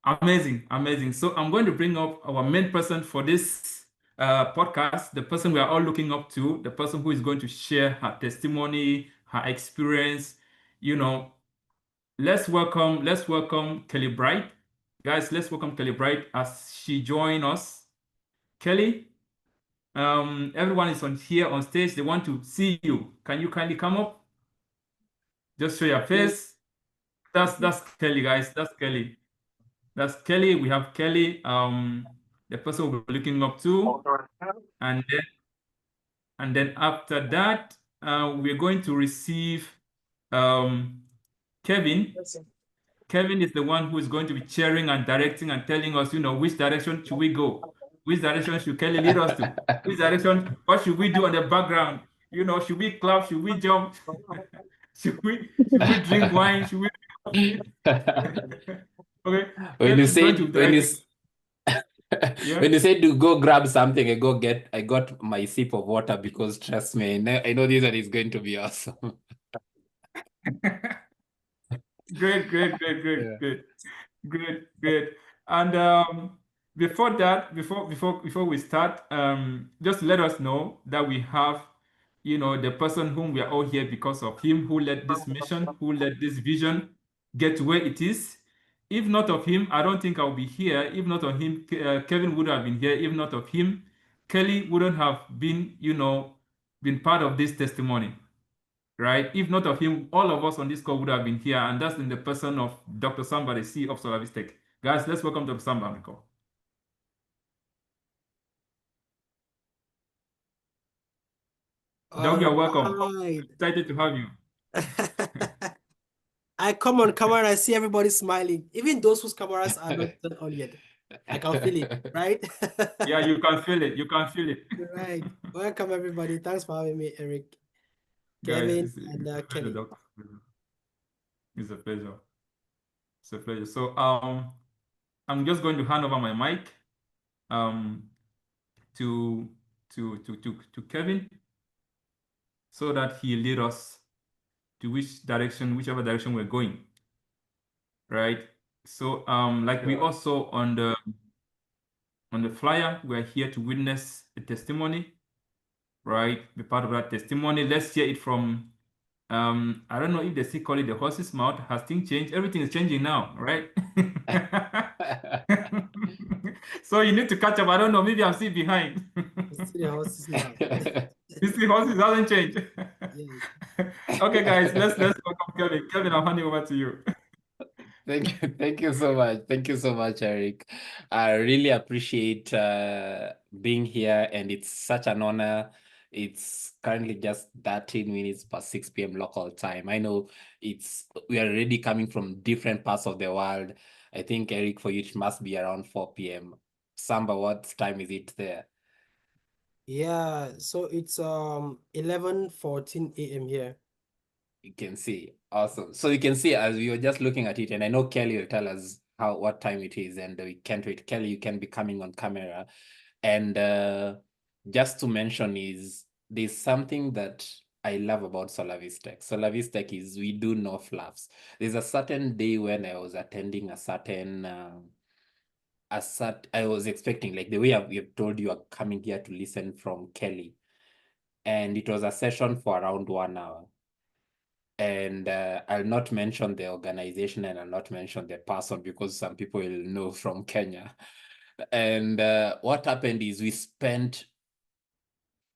Amazing, amazing. So I'm going to bring up our main person for this podcast, the person we are all looking up to, the person who is going to share her testimony, her experience. You know, let's welcome Kelly-Bright. Guys, let's welcome Kelly-Bright as she join us. Kelly, everyone is on here on stage. They want to see you. Can you kindly come up? Just show your face. That's Kelly, guys. That's Kelly. That's Kelly. We have Kelly, the person we're looking up to, and then after that, we're going to receive um, Kevin. Kevin is the one who is going to be chairing and directing and telling us, which direction should we go? Which direction should Kelly lead us to? Which direction? What should we do on the background? Should we clap? Should we jump? should we drink wine? Should we drink coffee? Okay, When Kelly you is going to said when direct. you Yeah. when you said to go grab something, I got my sip of water because trust me, I know this one is going to be awesome. Great, great, great, great, Yeah. great, great, great. And before that, before we start, just let us know that we have, the person whom we are all here because of him, who led this mission, who led this vision get to where it is. If not of him, I don't think I'll be here. If not of him, Kevin would have been here. If not of him, Kelly wouldn't have been, been part of this testimony, right? If not of him, all of us on this call would have been here, and that's in the person of Dr. Samba, the CEO of SolaviseTech. Guys, let's welcome Dr. Samba on the call. Doc, All you're welcome. right. Excited to have you. I come on camera and I see everybody smiling. Even those whose cameras are not turned on yet. I can feel it, right? Yeah, you can feel it. You can feel it. Right. Welcome, everybody. Thanks for having me, Eric, Guys, Kevin, it's a and pleasure, Kelly. Doc. It's a pleasure. It's a pleasure. So I'm just going to hand over my mic um to to Kevin so that he lead us to whichever direction we're going. Right? So like we also on the flyer, we're here to witness a testimony, right? Be part of that testimony. Let's hear it from I don't know if they still call it the horse's mouth. Has things changed? Everything is changing now, right? So you need to catch up. I don't know, maybe I'm still behind. Let's see the horses now. You see, horses hasn't changed. Yes. Okay, guys, let's welcome Kevin. Kevin, I'm handing over to you. Thank you so much. Thank you so much, Eric. I really appreciate being here, and it's such an honor. It's currently just 13 minutes past 6 p.m. local time. I know we are already coming from different parts of the world. I think, Eric, for you, it must be around 4 p.m. Samba, what time is it there? Yeah, so it's 11:14 a.m. here. You can see. Awesome. So you can see as we were just looking at it, and I know Kelly will tell us what time it is, and we can't wait. Kelly, you can be coming on camera. And just to mention is there's something that I love about SolaviseTech. SolaviseTech is we do no fluffs. There's a certain day when I was attending a certain I was expecting, like the way I've told you, are coming here to listen from Kelly. And it was a session for around 1 hour. And I'll not mention the organization and I'll not mention the person because some people will know from Kenya. And what happened is we spent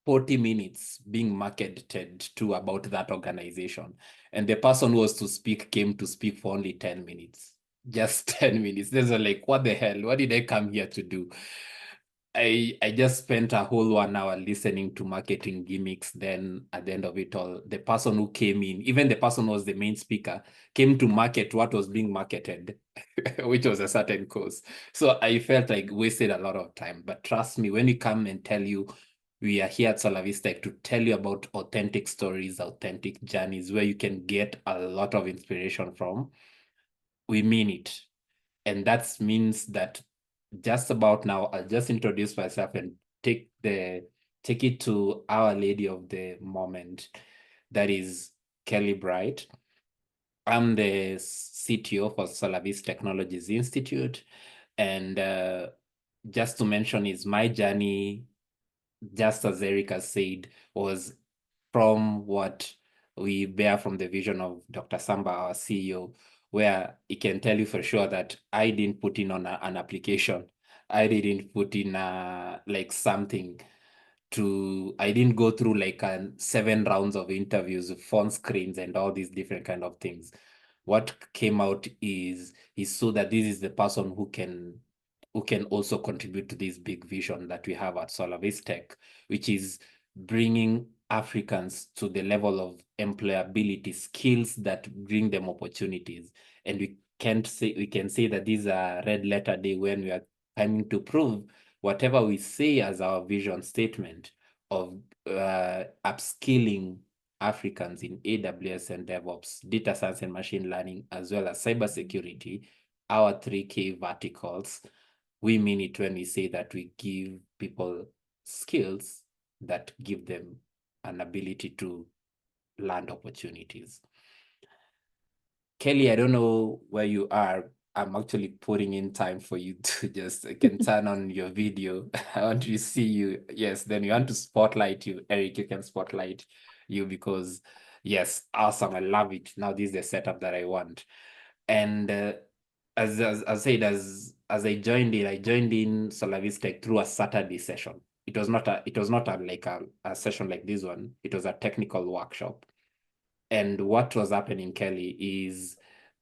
40 minutes being marketed to about that organization. And the person who was to speak came to speak for only 10 minutes. Just 10 minutes. They were like, what the hell? What did I come here to do? I just spent a whole 1 hour listening to marketing gimmicks. Then at the end of it all, the person who came in, even the person who was the main speaker, came to market what was being marketed, which was a certain course. So I felt like wasted a lot of time. But trust me, when we come and tell you, we are here at SolaviseTech to tell you about authentic stories, authentic journeys, where you can get a lot of inspiration from, we mean it. And that means that just about now, I'll just introduce myself and take it to Our Lady of the moment. That is Kelly-Bright. I'm the CTO for Solavis Technologies Institute. And just to mention is my journey, just as Erica said, was from what we bear from the vision of Dr. Samba, our CEO, where he can tell you for sure that I didn't put in on an application. I didn't put in like something I didn't go through like 7 rounds of interviews, phone screens, and all these different kind of things. What came out is he saw that this is the person who can also contribute to this big vision that we have at SolaviseTech, which is bringing Africans to the level of employability, skills that bring them opportunities. And we can say that these are red letter day when we are coming to prove whatever we say as our vision statement of upskilling Africans in AWS and DevOps, data science and machine learning, as well as cybersecurity, our 3K verticals. We mean it when we say that we give people skills that give them an ability to land opportunities. Kelly, I don't know where you are. I'm actually putting in time for you to I can turn on your video. I want to see you. Yes, then you want to spotlight you. Eric, you can spotlight you because, yes, awesome. I love it. Now this is the setup that I want. And as I said, as I joined in SolaviseTech through a Saturday session. It was not like a session like this one. It was a technical workshop. And what was happening, Kelly, is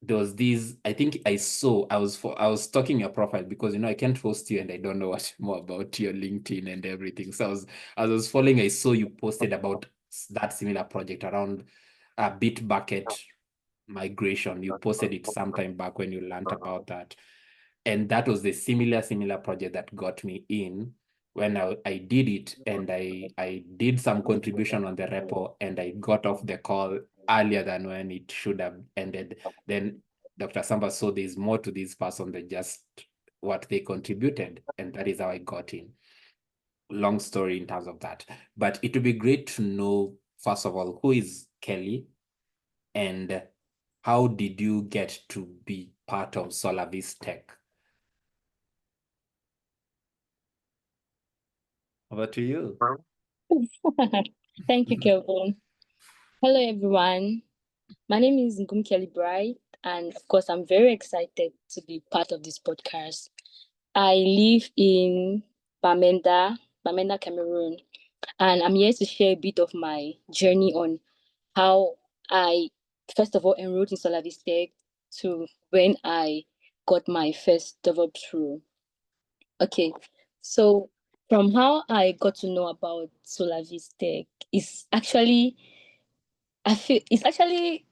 there was these, I think I was stalking your profile because, I can't host you and I don't know what more about your LinkedIn and everything. So as I was following, I saw you posted about that similar project around a Bitbucket migration. You posted it sometime back when you learned about that. And that was the similar project that got me in when I did it, and I did some contribution on the repo, and I got off the call earlier than when it should have ended. Then Dr. Samba saw there's more to this person than just what they contributed, and that is how I got in. Long story in terms of that. But it would be great to know, first of all, who is Kelly, and how did you get to be part of SolaviseTech? Over to you. Thank you, Kelvin. Hello, everyone. My name is Ngum Kelly-Bright, and of course, I'm very excited to be part of this podcast. I live in Bamenda, Cameroon, and I'm here to share a bit of my journey on how I, first of all, enrolled in SolaviseTech to when I got my first DevOps role. Okay, so from how I got to know about SolaviseTech is actually, I feel it's actually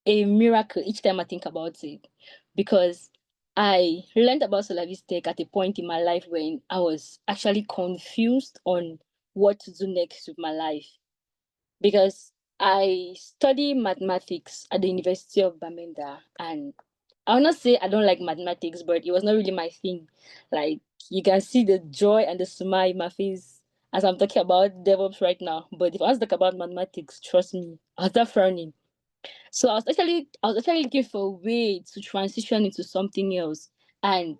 a miracle each time I think about it, because I learned about SolaviseTech at a point in my life when I was actually confused on what to do next with my life, because I study mathematics at the University of Bamenda, and I will not say I don't like mathematics, but it was not really my thing. Like, you can see the joy and the smile in my face as I'm talking about DevOps right now. But if I was to talk about mathematics, trust me, I'll start frowning. So I was actually looking for a way to transition into something else. And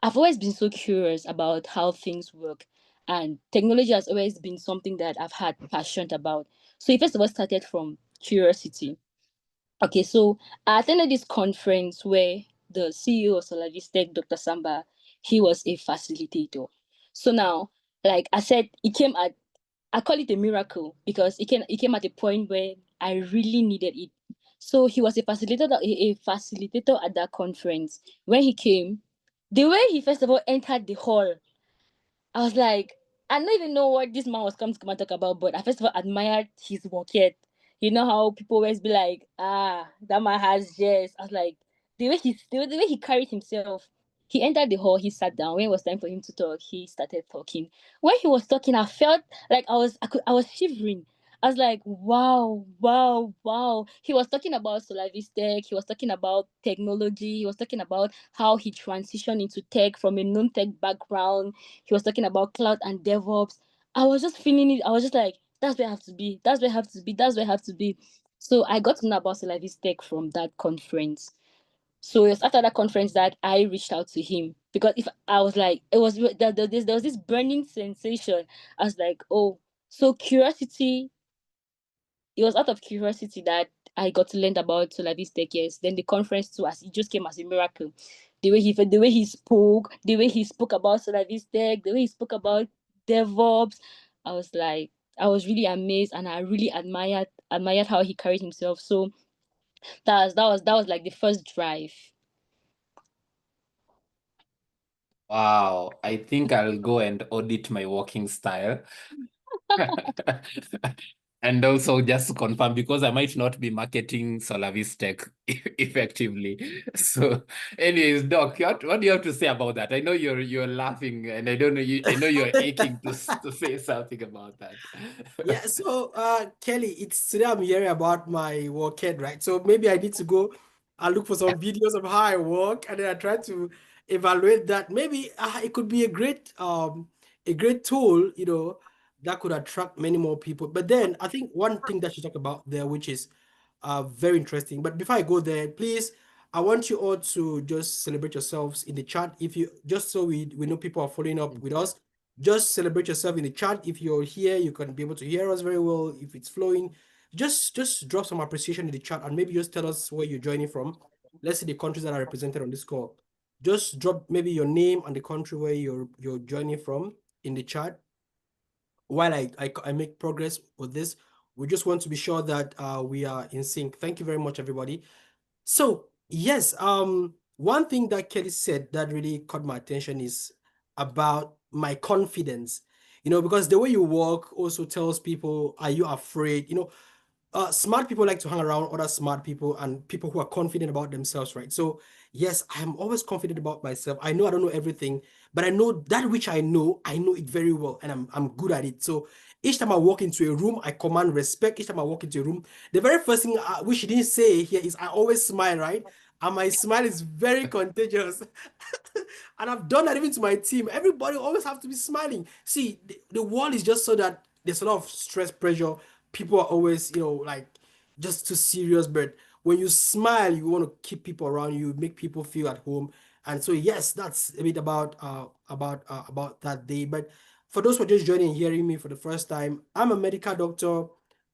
I've always been so curious about how things work. And technology has always been something that I've had passion about. So it first of all started from curiosity. Okay, so I attended this conference where the CEO of SolaviseTech, Dr. Samba, he was a facilitator. So now, like I said, I call it a miracle because it came at a point where I really needed it. So he was a facilitator at that conference. When he came, the way he first of all entered the hall, I was like, I don't even know what this man was come to come and talk about, but I first of all admired his work yet. You know how people always be like, that man has yes. I was like, the way he carried himself. He entered the hall, he sat down. When it was time for him to talk, he started talking. When he was talking, I felt like I was shivering. I was like, wow, wow, wow. He was talking about SolaviseTech. He was talking about technology. He was talking about how he transitioned into tech from a non-tech background. He was talking about cloud and DevOps. I was just feeling it. I was just like, that's where I have to be. That's where I have to be. That's where I have to be. So I got to know about SolaviseTech from that conference. So it was after that conference that I reached out to him, because if I was like, there was this burning sensation. I was like, oh, so curiosity. It was out of curiosity that I got to learn about SolaviseTech. Yes, then the conference too, as it just came as a miracle. The way he spoke, the way he spoke about SolaviseTech, the way he spoke about DevOps, I was like, I was really amazed, and I really admired how he carried himself. So that was like the first drive. Wow, I think I'll go and audit my working style. And also just to confirm, because I might not be marketing SolaviseTech effectively. So anyways, Doc, what do you have to say about that? I know you're laughing, and I don't know I know you're aching to say something about that. Yeah, so Kelly, it's today I'm hearing about my workhead, right? So maybe I need to go and look for some videos of how I work, and then I try to evaluate that. Maybe it could be a great tool, that could attract many more people. But then I think one thing that you talk about there, which is very interesting. But before I go there, please, I want you all to just celebrate yourselves in the chat. If you just so we know people are following up with us, just celebrate yourself in the chat. If you're here, you can be able to hear us very well. If it's flowing, just drop some appreciation in the chat, and maybe just tell us where you're joining from. Let's see the countries that are represented on this call. Just drop maybe your name and the country where you're joining from in the chat while I make progress with this. We just want to be sure that we are in sync. Thank you very much, everybody. So yes, one thing that Kelly said that really caught my attention is about my confidence. Because the way you walk also tells people, are you afraid? Smart people like to hang around other smart people and people who are confident about themselves, right? So yes, I am always confident about myself. I know I don't know everything, but I know that which I know it very well, and I'm good at it. So each time I walk into a room, I command respect. Each time I walk into a room, the very first thing which she didn't say here is I always smile, right? And my smile is very contagious. And I've done that even to my team. Everybody always have to be smiling. See, the world is just so that there's a lot of stress, pressure. People are always, like just too serious. But when you smile, you want to keep people around you, make people feel at home. And so, yes, that's a bit about that day. But for those who are just joining, hearing me for the first time, I'm a medical doctor.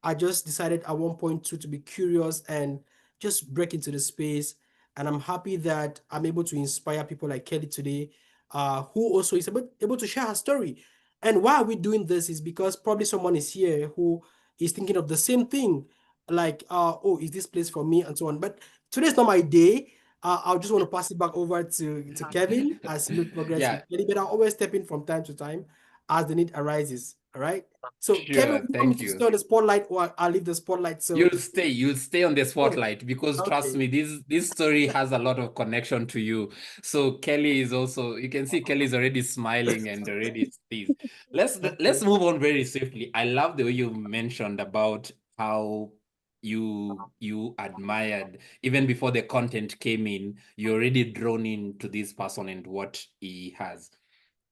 I just decided at 1.2 to be curious and just break into the space. And I'm happy that I'm able to inspire people like Kelly today, who also is able to share her story. And why are we doing this is because probably someone is here who is thinking of the same thing, like, oh, is this place for me, and so on. But today's not my day. I'll just want to pass it back over to Kevin as we make progress Yeah, with Kelly, but I'll always step in from time to time as the need arises. All right. So Kevin, sure. do you want me Thank to you. stay on the spotlight, or I'll leave the spotlight? So You'll stay on the oh, spotlight, because trust okay. me, this story has a lot of connection to you. So Kelly is also, you can see Kelly is already smiling and already pleased. Let's Okay. move on very swiftly. I love the way you mentioned about how you admired, even before the content came in, you're already drawn into this person and what he has.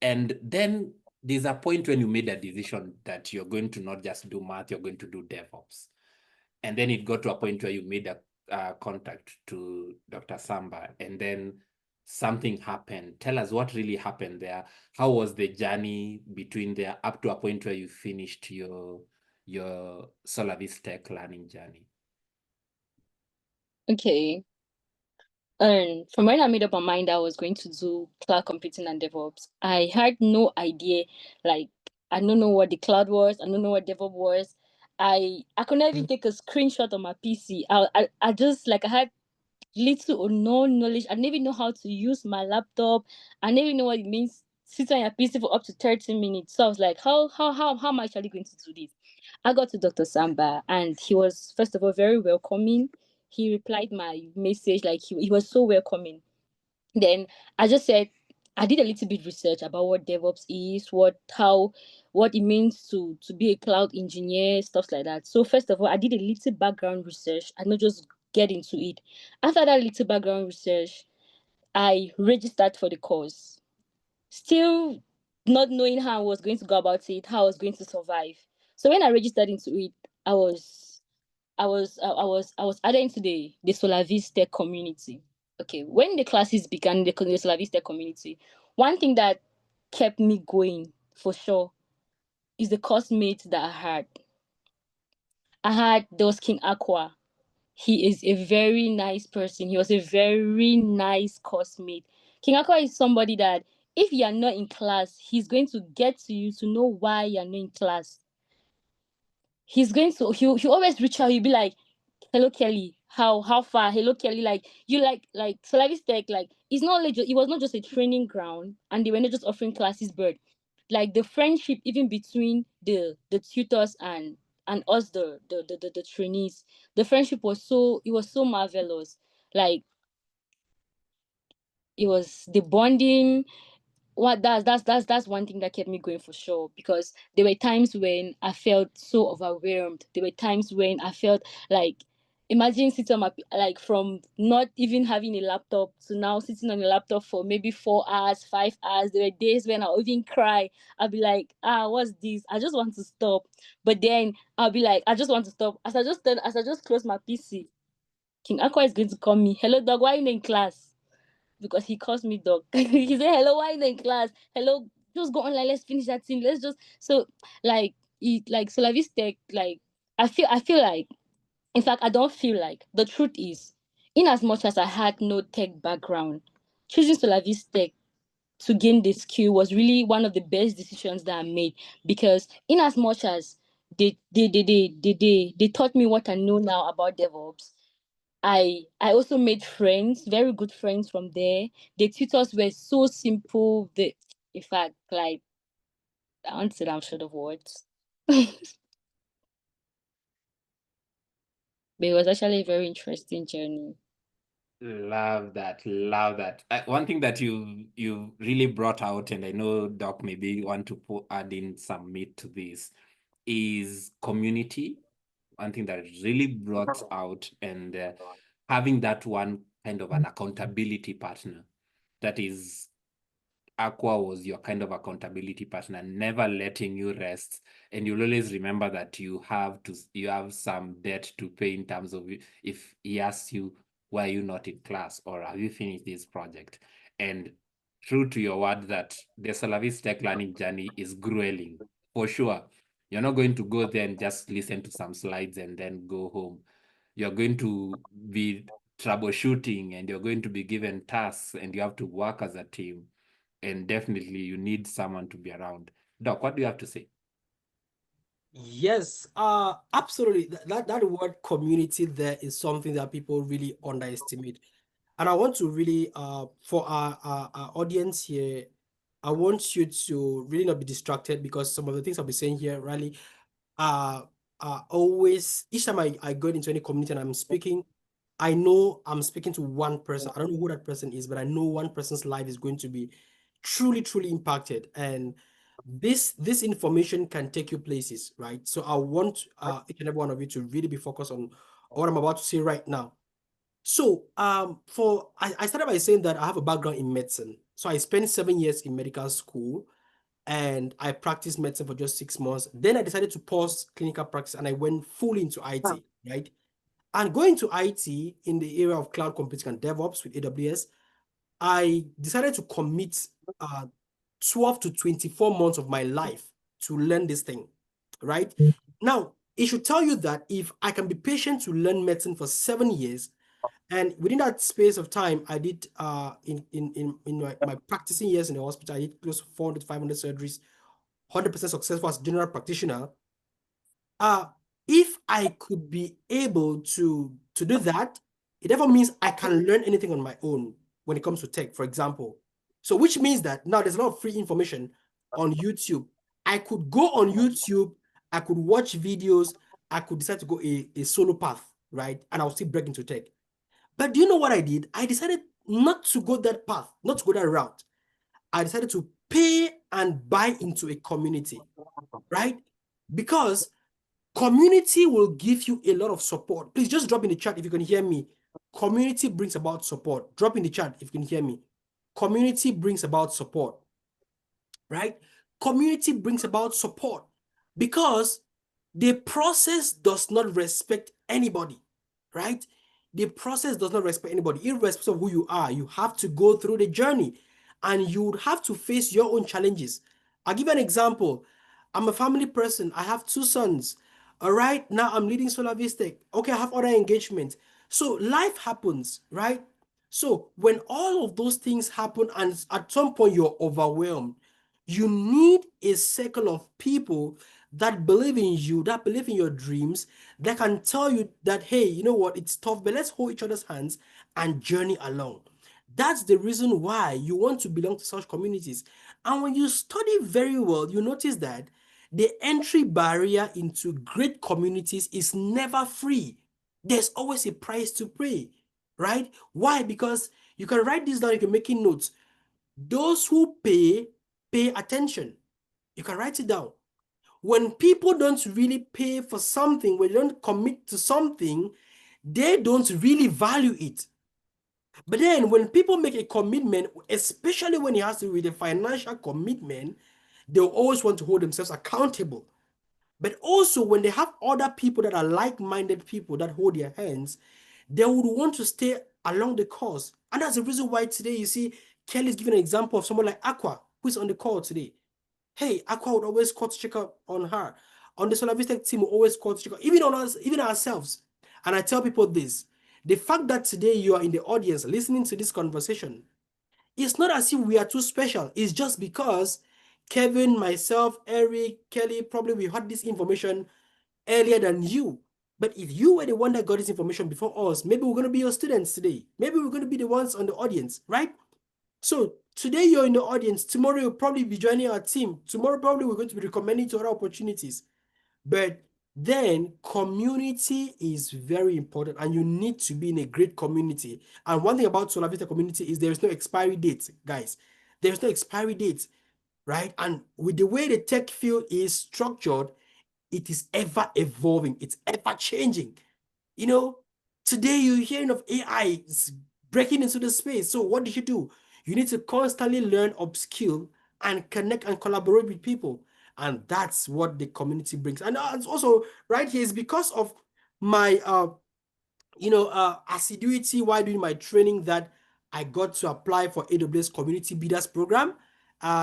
And then there's a point when you made a decision that you're going to not just do math, you're going to do DevOps. And then it got to a point where you made a contact to Dr. Samba, and then something happened. Tell us what really happened there. How was the journey between there up to a point where you finished your SolaviseTech learning journey? Okay. From when I made up my mind I was going to do cloud computing and DevOps, I had no idea. Like, I don't know what the cloud was. I don't know what DevOps was. I could not even take a screenshot on my PC. I just, like, I had little or no knowledge. I didn't even know how to use my laptop. I didn't even know what it means sitting on your PC for up to 30 minutes. So I was like, how am I actually going to do this? I got to Dr. Samba, and he was, first of all, very welcoming. He replied my message, like, he was so welcoming. Then I just said, I did a little bit research about what DevOps is, what it means to be a cloud engineer, stuff like that. So first of all, I did a little background research. I not just get into it. After that little background research, I registered for the course, still not knowing how I was going to go about it, how I was going to survive. So when I registered into it, I was I was added into the SolaviseTech community. Okay, when the classes began, the SolaviseTech community, one thing that kept me going for sure is the course mates that I had. There was King Aqua. He is a very nice person. He was a very nice course mate. King Aqua is somebody that if you are not in class, he's going to get to you to know why you're not in class. He'll always reach out. He'll be like, hello Kelly, how far? Hello Kelly, like you like SolaviseTech, like it was not just a training ground and they were not just offering classes, but like the friendship even between the tutors and us the trainees, the friendship was so marvelous. Like it was the bonding. That's one thing that kept me going for sure, because there were times when I felt so overwhelmed. There were times when I felt like, imagine sitting on like from not even having a laptop to now sitting on a laptop for maybe 4 hours, 5 hours. There were days when I'll even cry. I'll be like, what's this? I just want to stop. But then I'll be like, I just want to stop. As I just close my PC, King Aqua is going to call me. Hello dog, why are you in class? Because he calls me dog. He said, hello, why are you in class? Hello, just go online, let's finish that thing. Let's just so like SolaviseTech, like I feel like, in fact, I don't feel like, the truth is, in as much as I had no tech background, choosing SolaviseTech to gain the skill was really one of the best decisions that I made, because in as much as they taught me what I know now about DevOps, I also made friends, very good friends from there. The tutors were so simple. In fact, like, I want to say that I'm short of words. But it was actually a very interesting journey. Love that. Love that. One thing that you really brought out, and I know Doc maybe want to add in some meat to this, is community. One thing that really brought out, and having that one kind of an accountability partner. That is, Aqua was your kind of accountability partner, never letting you rest. And you'll always remember that you have some debt to pay in terms of if he asks you, why are you not in class, or have you finished this project? And true to your word that the SolaviseTech learning journey is grueling, for sure. You're not going to go there and just listen to some slides and then go home. You're going to be troubleshooting, and you're going to be given tasks, and you have to work as a team. And definitely you need someone to be around. Doc, what do you have to say? Yes, absolutely. That word community there is something that people really underestimate. And I want to really, for our audience here, I want you to really not be distracted, because some of the things I'll be saying here really are always, each time I go into any community and I'm speaking, I know I'm speaking to one person. I don't know who that person is, but I know one person's life is going to be truly impacted. And this information can take you places, right? So I want each and every one of you to really be focused on what I'm about to say right now. So I started by saying that I have a background in medicine. So I spent 7 years in medical school, and I practiced medicine for just 6 months. Then I decided to pause clinical practice and I went fully into IT, right? And going to IT in the area of cloud computing and DevOps with AWS, I decided to commit 12 to 24 months of my life to learn this thing, right? Now, it should tell you that if I can be patient to learn medicine for 7 years, and within that space of time, I did in my practicing years in the hospital, I did close to 400 to 500 surgeries, 100% successful as a general practitioner. If I could be able to do that, it therefore means I can learn anything on my own when it comes to tech, for example. So which means that now there's a lot of free information on YouTube. I could go on YouTube, I could watch videos, I could decide to go a solo path, right? And I'll still break into tech. But do you know what I did? I decided not to go that path, not to go that route. I decided to pay and buy into a community, right? Because community will give you a lot of support. Please just drop in the chat if you can hear me. Community brings about support. Drop in the chat if you can hear me. Community brings about support, right? Community brings about support, because The process does not respect anybody, right? The process does not respect anybody. Irrespective of who you are, you have to go through the journey and you would have to face your own challenges. I'll give you an example. I'm a family person. I have 2 sons. All right. Now I'm leading SolaviseTech. Okay, I have other engagements. So life happens, right? So when all of those things happen and at some point you're overwhelmed, you need a circle of people that believe in you, that believe in your dreams, that can tell you that, hey, you know what, it's tough, but let's hold each other's hands and journey along. That's the reason why you want to belong to such communities. And when you study very well, you notice that the entry barrier into great communities is never free. There's always a price to pay, right? Why? Because you can write this down if you're making notes. Those who pay attention. You can write it down. When people don't really pay for something, when they don't commit to something, they don't really value it. But then when people make a commitment, especially when it has to do with a financial commitment, they'll always want to hold themselves accountable. But also when they have other people that are like-minded people that hold their hands, they would want to stay along the course. And that's the reason why today you see Kelly's giving an example of someone like Aqua, who's on the call today. Hey, Aqua would always call to check up on her. On the SolaviseTech team, we always call to check up, even on us, even ourselves. And I tell people this, the fact that today you are in the audience listening to this conversation, it's not as if we are too special. It's just because Kevin, myself, Eric, Kelly, probably we had this information earlier than you. But if you were the one that got this information before us, maybe we're going to be your students today. Maybe we're going to be the ones on the audience, right? So today you're in the audience. Tomorrow you'll probably be joining our team. Tomorrow probably we're going to be recommending to other opportunities. But then community is very important and you need to be in a great community. And one thing about SolaviseTech community is there is no expiry date, guys. There's no expiry date, right? And with the way the tech field is structured, it is ever evolving. It's ever changing. You know, today you're hearing of AI breaking into the space. So what do? You need to constantly learn, upskill, and connect and collaborate with people. And that's what the community brings. And it's also right here is because of my assiduity while doing my training that I got to apply for AWS Community Leaders Program.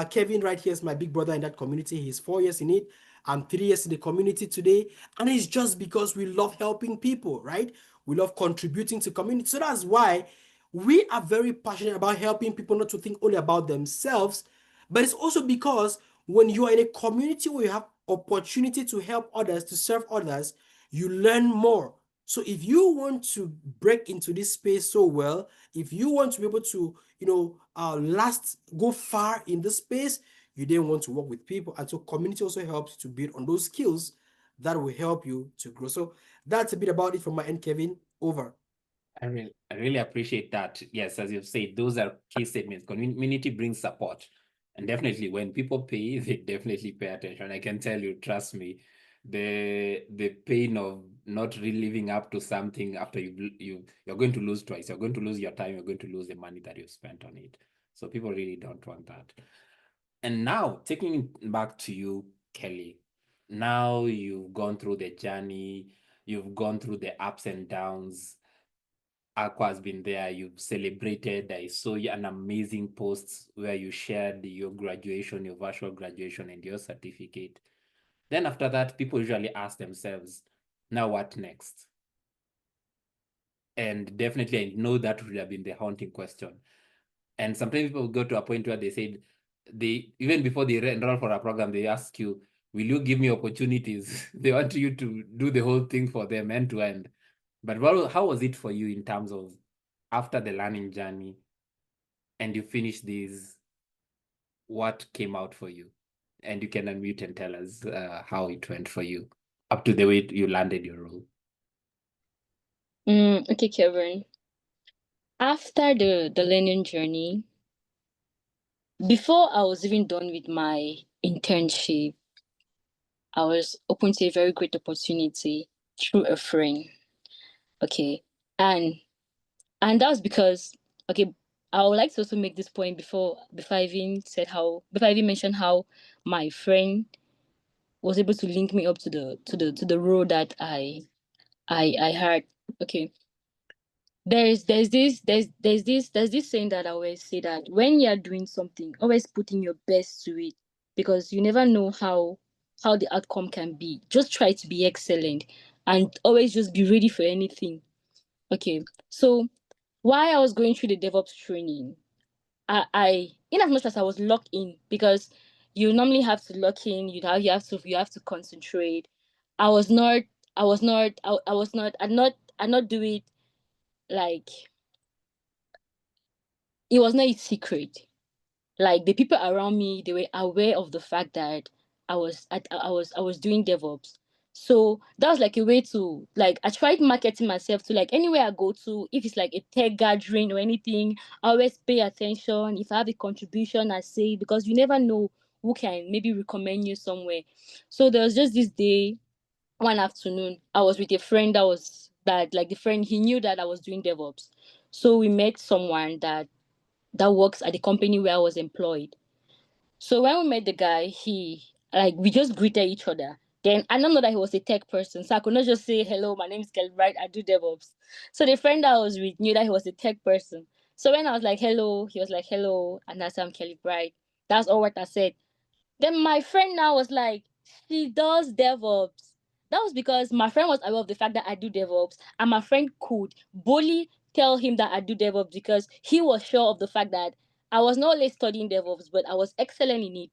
Kevin right here is my big brother in that community. He's 4 years in it. I'm 3 years in the community today. And it's just because we love helping people, right? We love contributing to community. So that's why we are very passionate about helping people not to think only about themselves, but it's also because when you are in a community where you have opportunity to help others, to serve others, you learn more. So if you want to break into this space so well, if you want to be able to, go far in this space, you then want to work with people. And so community also helps to build on those skills that will help you to grow. So that's a bit about it from my end, Kevin. Over. I really appreciate that. Yes, as you've said, those are key statements. Community brings support. And definitely when people pay, they definitely pay attention. I can tell you, trust me, the pain of not really living up to something after you're going to lose twice. You're going to lose your time, you're going to lose the money that you've spent on it. So people really don't want that. And now taking it back to you, Kelly, now you've gone through the journey, you've gone through the ups and downs. Aqua has been there, you've celebrated. I saw an amazing post where you shared your graduation, your virtual graduation and your certificate. Then after that, people usually ask themselves, now what next? And definitely I know that would have been the haunting question. And sometimes people go to a point where they said, even before they enroll for a program, they ask you, will you give me opportunities? They want you to do the whole thing for them end to end. But how was it for you in terms of after the learning journey and you finished these, what came out for you? And you can unmute and tell us how it went for you up to the way you landed your role. Okay, Kevin. After the learning journey, before I was even done with my internship, I was open to a very great opportunity through a friend. Okay. And that was because, okay, I would like to also make this point before I even mentioned how my friend was able to link me up to the role that I had. Okay. There's this saying that I always say, that when you're doing something, always put in your best to it, because you never know how the outcome can be. Just try to be excellent and always just be ready for anything. Okay. So while I was going through the DevOps training, I in as much as I was locked in, because you normally have to lock in, you have to concentrate. I was not I was not I was not I not do it like it was not a secret. Like, the people around me, they were aware of the fact that I was doing DevOps. So that was like a way to, like, I tried marketing myself to, like, anywhere I go to, if it's like a tech gathering or anything, I always pay attention. If I have a contribution, I say, because you never know who can maybe recommend you somewhere. So there was just this day, one afternoon, I was with a friend the friend, he knew that I was doing DevOps. So we met someone that works at the company where I was employed. So when we met the guy, we just greeted each other. Then I don't know that he was a tech person, so I could not just say, "Hello, my name is Kelly-Bright, I do DevOps." So the friend that I was with knew that he was a tech person. So when I was like, "Hello," he was like, "Hello," and that's I'm Kelly-Bright. That's all what I said. Then my friend now was like, "She does DevOps." That was because my friend was aware of the fact that I do DevOps, and my friend could boldly tell him that I do DevOps, because he was sure of the fact that I was not only studying DevOps, but I was excellent in it.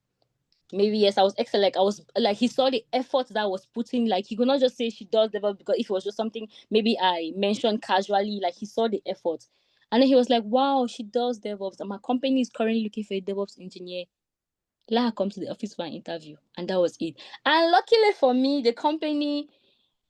Maybe yes, I was excellent. Like, I was like, he saw the effort that I was putting. Like, he could not just say she does DevOps because if it was just something maybe I mentioned casually, like, he saw the effort. And then he was like, "Wow, she does DevOps, and my company is currently looking for a DevOps engineer. Let her come to the office for an interview." And that was it. And luckily for me, the company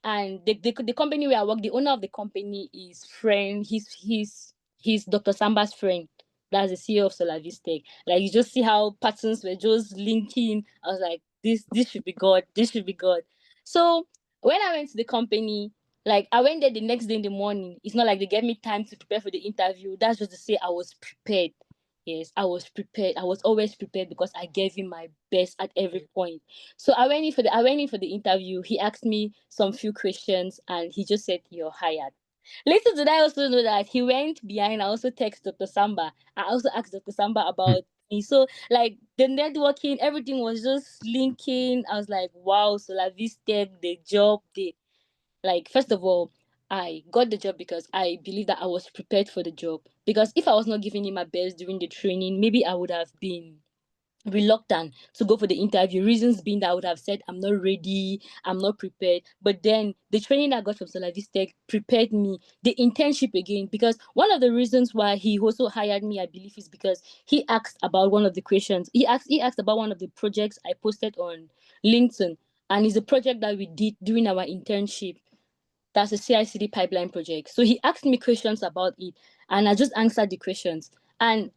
and the company where I work, the owner of the company is friend. He's Dr. Samba's friend. That's the CEO of SolaviseTech. Like, you just see how patterns were just linking. I was like, this should be God. This should be God. So when I went to the company, like, I went there the next day in the morning. It's not like they gave me time to prepare for the interview. That's just to say I was prepared. Yes, I was prepared. I was always prepared because I gave him my best at every point. So I went in for the interview. He asked me some few questions and he just said, "You're hired." Later did I also know that he went behind. I also text Dr. Samba. I also asked Dr. Samba about me. So, like, the networking, everything was just linking. I was like, wow, so like this tech, the job, first of all, I got the job because I believe that I was prepared for the job. Because if I was not giving him my best during the training, maybe I would have been reluctant to go for the interview. Reasons being that I would have said, "I'm not ready, I'm not prepared." But then the training I got from SolaviseTech prepared me. The internship again, because one of the reasons why he also hired me, I believe, is because he asked about one of the questions. He asked about one of the projects I posted on LinkedIn, and it's a project that we did during our internship. That's a CI/CD pipeline project. So he asked me questions about it, and I just answered the questions. And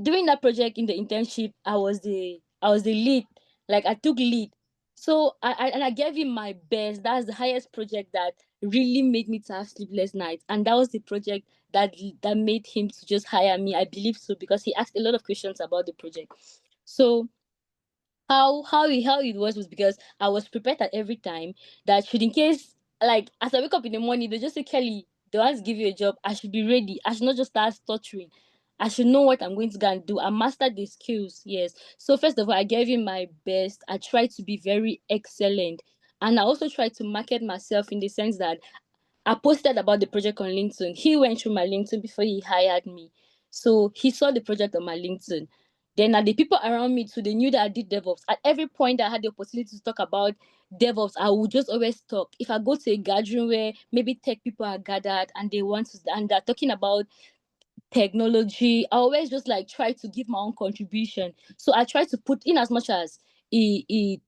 during that project in the internship, I was the lead. Like, I took lead. So I gave him my best. That's the highest project that really made me to have sleepless nights. And that was the project that made him to just hire me. I believe so, because he asked a lot of questions about the project. So how it was because I was prepared at every time, that should, in case, like, as I wake up in the morning, they just say, "Kelly, they want to give you a job." I should be ready. I should not just start stuttering. I should know what I'm going to go and do. I mastered the skills. Yes. So first of all, I gave him my best. I tried to be very excellent. And I also tried to market myself in the sense that I posted about the project on LinkedIn. He went through my LinkedIn before he hired me. So he saw the project on my LinkedIn. Then the people around me too, they knew that I did DevOps. At every point I had the opportunity to talk about DevOps, I would just always talk. If I go to a gathering where maybe tech people are gathered and they're talking about technology, I always just like try to give my own contribution. So I try to put in as much as it's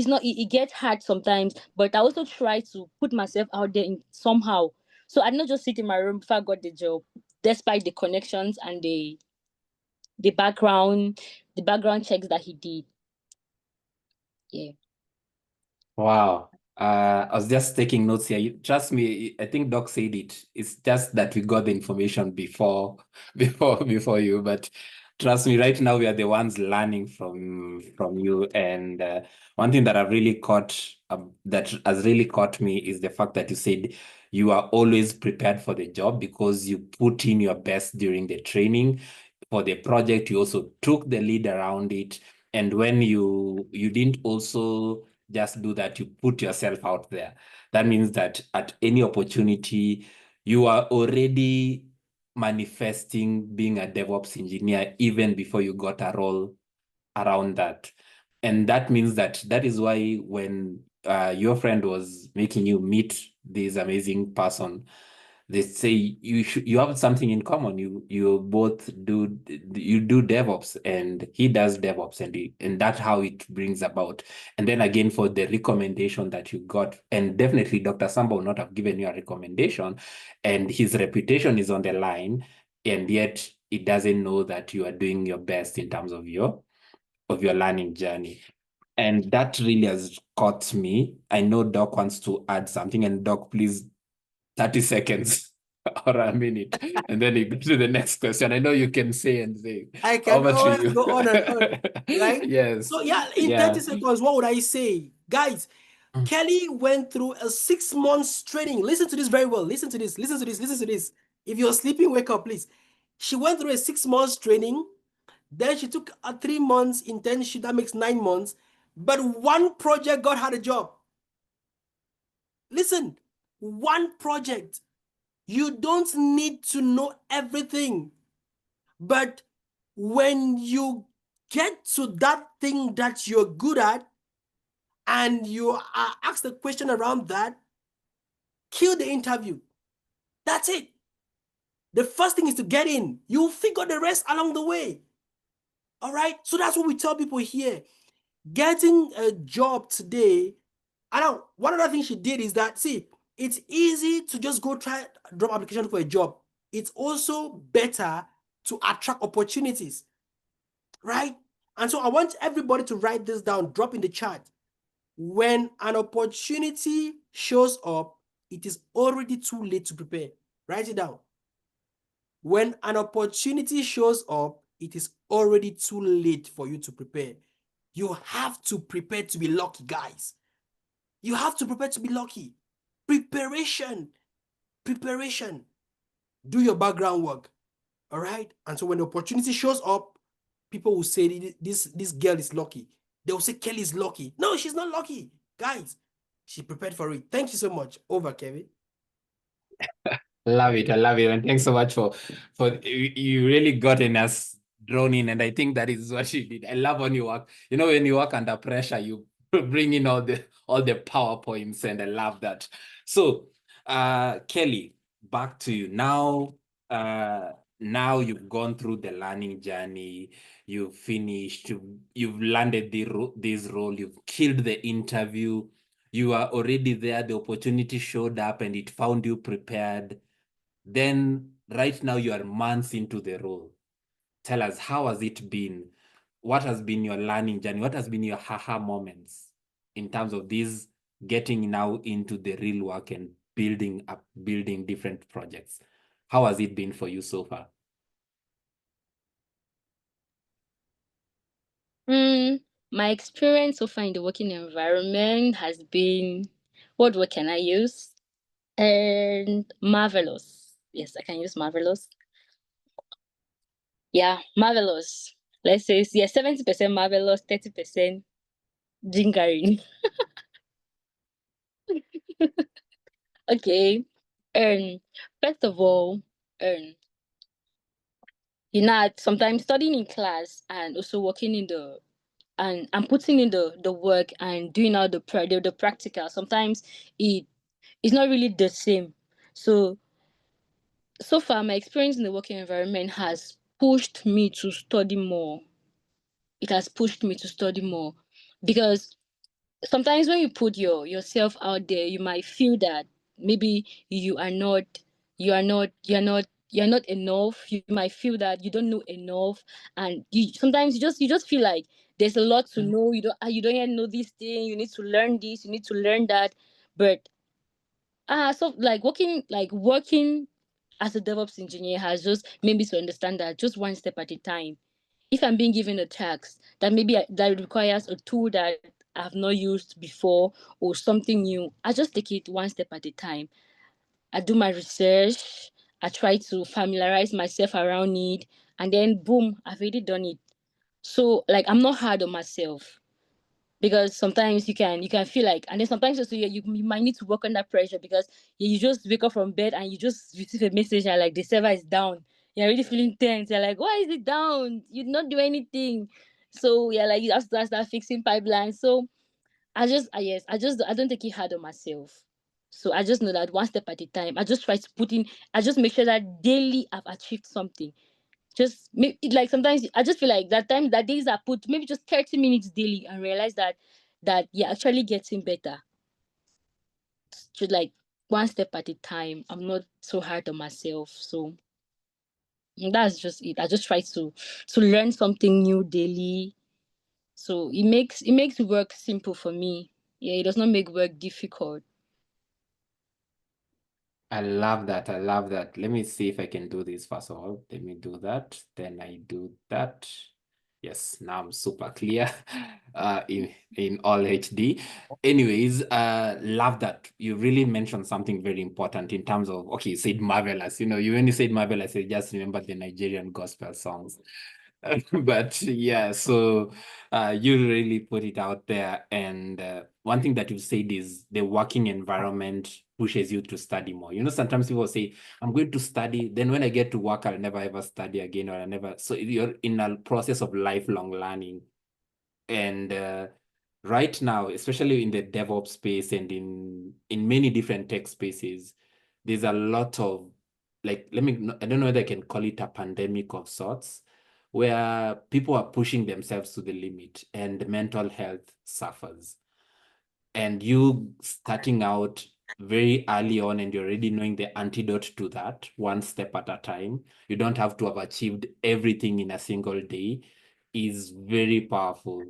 not it gets hard sometimes, but I also try to put myself out there in somehow. So I not just sit in my room before I got the job, despite the connections and the background checks that he did. Yeah. Wow. I was just taking notes here. Trust me, I think Doc said it. It's just that we got the information before you. But Trust me, right now we are the ones learning from you. And one thing that that has really caught me is the fact that you said you are always prepared for the job because you put in your best during the training. For the project, you also took the lead around it. And when you didn't also just do that, you put yourself out there. That means that at any opportunity, you are already manifesting being a DevOps engineer even before you got a role around that. And that means that is why when your friend was making you meet this amazing person, they say you have something in common. You both do DevOps and he does DevOps, and that's how it brings about. And then again, for the recommendation that you got, and definitely Dr. Samba will not have given you a recommendation, and his reputation is on the line, and yet it doesn't know that you are doing your best in terms of your learning journey. And that really has caught me. I know Doc wants to add something, and Doc, please, 30 seconds or a minute, and then you go to the next question. I know you can say and say. I can Over to always you. go on and on, right? Yes. So yeah, in 30 seconds, what would I say? Guys, Kelly went through a 6 months training. Listen to this very well. Listen to this. Listen to this. Listen to this. If you're sleeping, wake up, please. She went through a 6 months training. Then she took a 3 months internship. That makes 9 months. But one project got her the job. Listen, one project. You don't need to know everything. But when you get to that thing that you're good at and you are asked a question around that, kill the interview. That's it. The first thing is to get in. You'll figure the rest along the way. All right? So that's what we tell people here. Getting a job today, I know one other thing she did is that, see, it's easy to just go try drop application for a job. It's also better to attract opportunities, right? And so I want everybody to write this down, drop in the chat. When an opportunity shows up, it is already too late to prepare. Write it down. When an opportunity shows up, it is already too late for you to prepare. You have to prepare to be lucky, guys. You have to prepare to be lucky. Preparation. Do your background work. All right? And so when the opportunity shows up, people will say this girl is lucky. They will say Kelly is lucky. No, she's not lucky. Guys, she prepared for it. Thank you so much. Over, Kevin. Love it. I love it. And thanks so much for you really gotten us drawn in. And I think that is what you did. I love when you work. You know, when you work under pressure, you bring in all the PowerPoints, and I love that. So Kelly, back to you. Now you've gone through the learning journey, you've finished, you've landed this role, you've killed the interview, you are already there, the opportunity showed up and it found you prepared. Then right now you are months into the role. Tell us, how has it been? What has been your learning journey? What has been your haha moments in terms of this getting now into the real work and building different projects? How has it been for you so far? My experience so far in the working environment has been, what word can I use? And marvelous. Yes, I can use marvelous. Yeah, marvelous. Let's say, yeah, 70% marvelous, 30% jingering. Okay. First of all, sometimes studying in class and also working in and putting in the work and doing out the practical, sometimes it's not really the same. So far my experience in the working environment has pushed me to study more. It has pushed me to study more because sometimes when you put yourself out there, you might feel that maybe you're not enough. You might feel that you don't know enough, and sometimes you just feel like there's a lot to know. You don't yet know this thing. You need to learn this. You need to learn that. But so working as a DevOps engineer has just made me to understand that just one step at a time. if I'm being given a task that maybe that requires a tool that I've not used before or something new, I just take it one step at a time. I do my research, I try to familiarize myself around it, and then boom, I've already done it. So like I'm not hard on myself, because sometimes you can feel like, and then sometimes also you might need to work under pressure, because you just wake up from bed and you just receive a message and like the server is down. You're already feeling tense. You're like, why is it down? You did not do anything. So yeah, like you have to start fixing pipelines. So I don't take it hard on myself. So I just know that one step at a time. I just try to put in. I just make sure that daily I've achieved something. Just make it, like sometimes I just feel like that days I put maybe just 30 minutes daily and realize that you're actually getting better. Just like one step at a time. I'm not so hard on myself. So that's just it. I just try to learn something new daily. So it makes work simple for me. Yeah, it does not make work difficult. I love that. I love that. Let me see if I can do this first of all. Let me do that. Then I do that. Yes, now I'm super clear in all HD. Anyways, love that. You really mentioned something very important in terms of, okay, you said marvelous. You when you said marvelous, I just remember the Nigerian gospel songs. But yeah, so you really put it out there. And one thing that you said is the working environment pushes you to study more. Sometimes people say, I'm going to study, then when I get to work, I'll never ever study again, or I never. So you're in a process of lifelong learning. And right now, especially in the DevOps space and in many different tech spaces, there's a lot of, like, I don't know whether I can call it a pandemic of sorts, where people are pushing themselves to the limit and mental health suffers. And you starting out very early on and you're already knowing the antidote to that, one step at a time. You don't have to have achieved everything in a single day, is very powerful,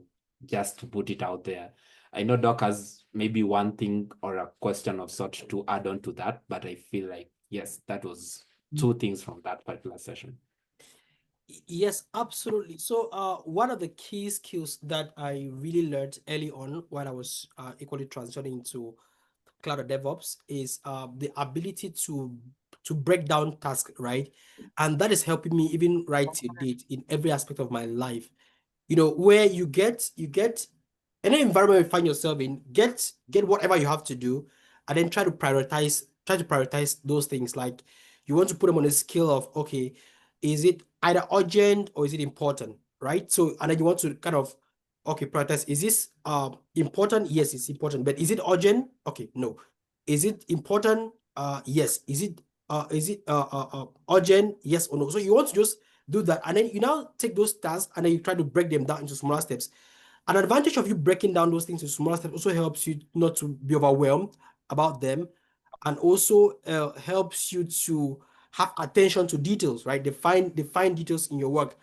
just to put it out there. I know Doc has maybe one thing or a question of sort to add on to that, but I feel like, yes, that was two things from that particular session. Yes, absolutely. So, one of the key skills that I really learned early on while I was equally transitioning into cloud DevOps is the ability to break down tasks, right? And that is helping me even right to date in every aspect of my life. Where you get any environment you find yourself in, get whatever you have to do, and then try to prioritize those things. Like, you want to put them on a scale of, okay, is it either urgent or is it important, right? So, and then you want to kind of, okay, prioritize, is this important? Yes, it's important. But is it urgent? Okay, no. Is it important? Yes. Is it urgent? Yes or no? So you want to just do that, and then you now take those tasks and then you try to break them down into smaller steps. An advantage of you breaking down those things into smaller steps also helps you not to be overwhelmed about them, and also helps you to have attention to details, right? Define details in your work.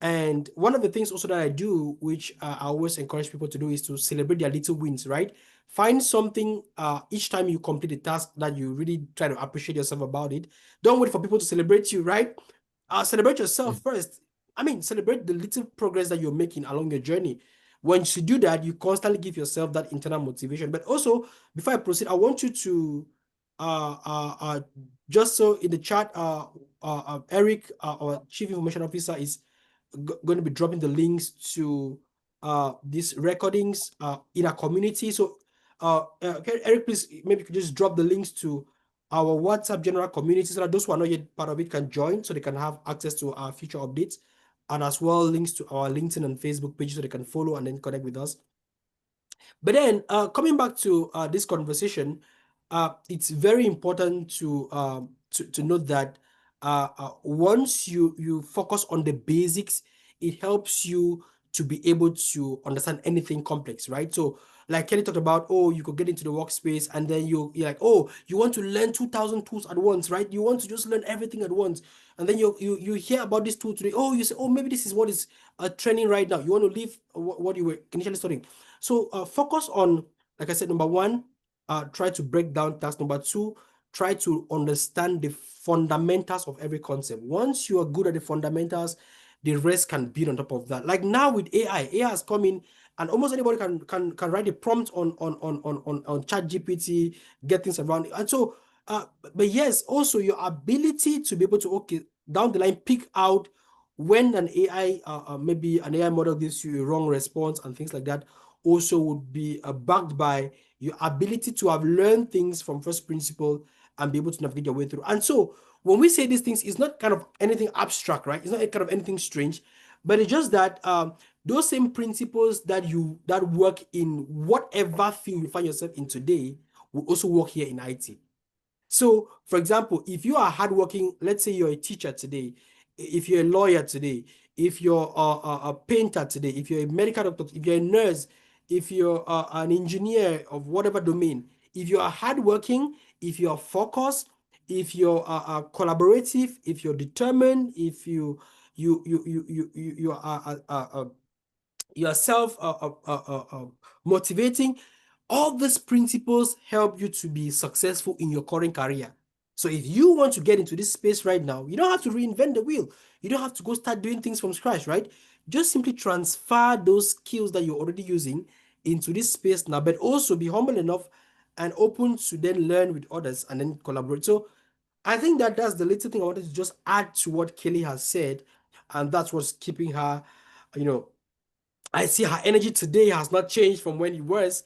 And one of the things also that I do, which I always encourage people to do, is to celebrate their little wins, right? Find something each time you complete a task that you really try to appreciate yourself about it. Don't wait for people to celebrate you, right? Celebrate yourself first. I mean, celebrate the little progress that you're making along your journey. Once you do that, you constantly give yourself that internal motivation. But also, before I proceed, I want you to just so in the chat, Eric, our Chief Information Officer, is going to be dropping the links to these recordings in our community. So Eric, please, maybe you could just drop the links to our WhatsApp general community so that those who are not yet part of it can join, so they can have access to our future updates, and as well links to our LinkedIn and Facebook pages so they can follow and then connect with us. But then coming back to this conversation, it's very important to note that once you focus on the basics, it helps you to be able to understand anything complex, right? So like Kelly talked about, oh, you could get into the workspace and then you're like, oh, you want to learn 2,000 tools at once, right? You want to just learn everything at once. And then you hear about this tool today. Oh, you say, oh, maybe this is what is trending right now. You want to leave what you were initially studying. So focus on, like I said, number one, try to break down tasks. Number two, try to understand the fundamentals of every concept. Once you are good at the fundamentals, the rest can build on top of that. Like now with AI has come in, and almost anybody can write a prompt on ChatGPT, get things around it. And so, but yes, also your ability to be able to, okay, down the line, pick out when an AI, maybe an AI model gives you a wrong response and things like that, also would be backed by your ability to have learned things from first principle and be able to navigate your way through. And so when we say these things, it's not kind of anything abstract, right? It's not kind of anything strange, but it's just that those same principles that work in whatever field you find yourself in today will also work here in IT. So, for example, if you are hardworking, let's say you're a teacher today, if you're a lawyer today, if you're a painter today, if you're a medical doctor, if you're a nurse, if you're an engineer of whatever domain, if you are hardworking, if you're focused, if you're collaborative, if you're determined, if you are yourself motivating, all these principles help you to be successful in your current career. So if you want to get into this space right now, you don't have to reinvent the wheel. You don't have to go start doing things from scratch, right? Just simply transfer those skills that you're already using into this space now, but also be humble enough and open to then learn with others and then collaborate. So I think that that's the little thing I wanted to just add to what Kelly has said, and that's what's keeping her, I see her energy today has not changed from when it was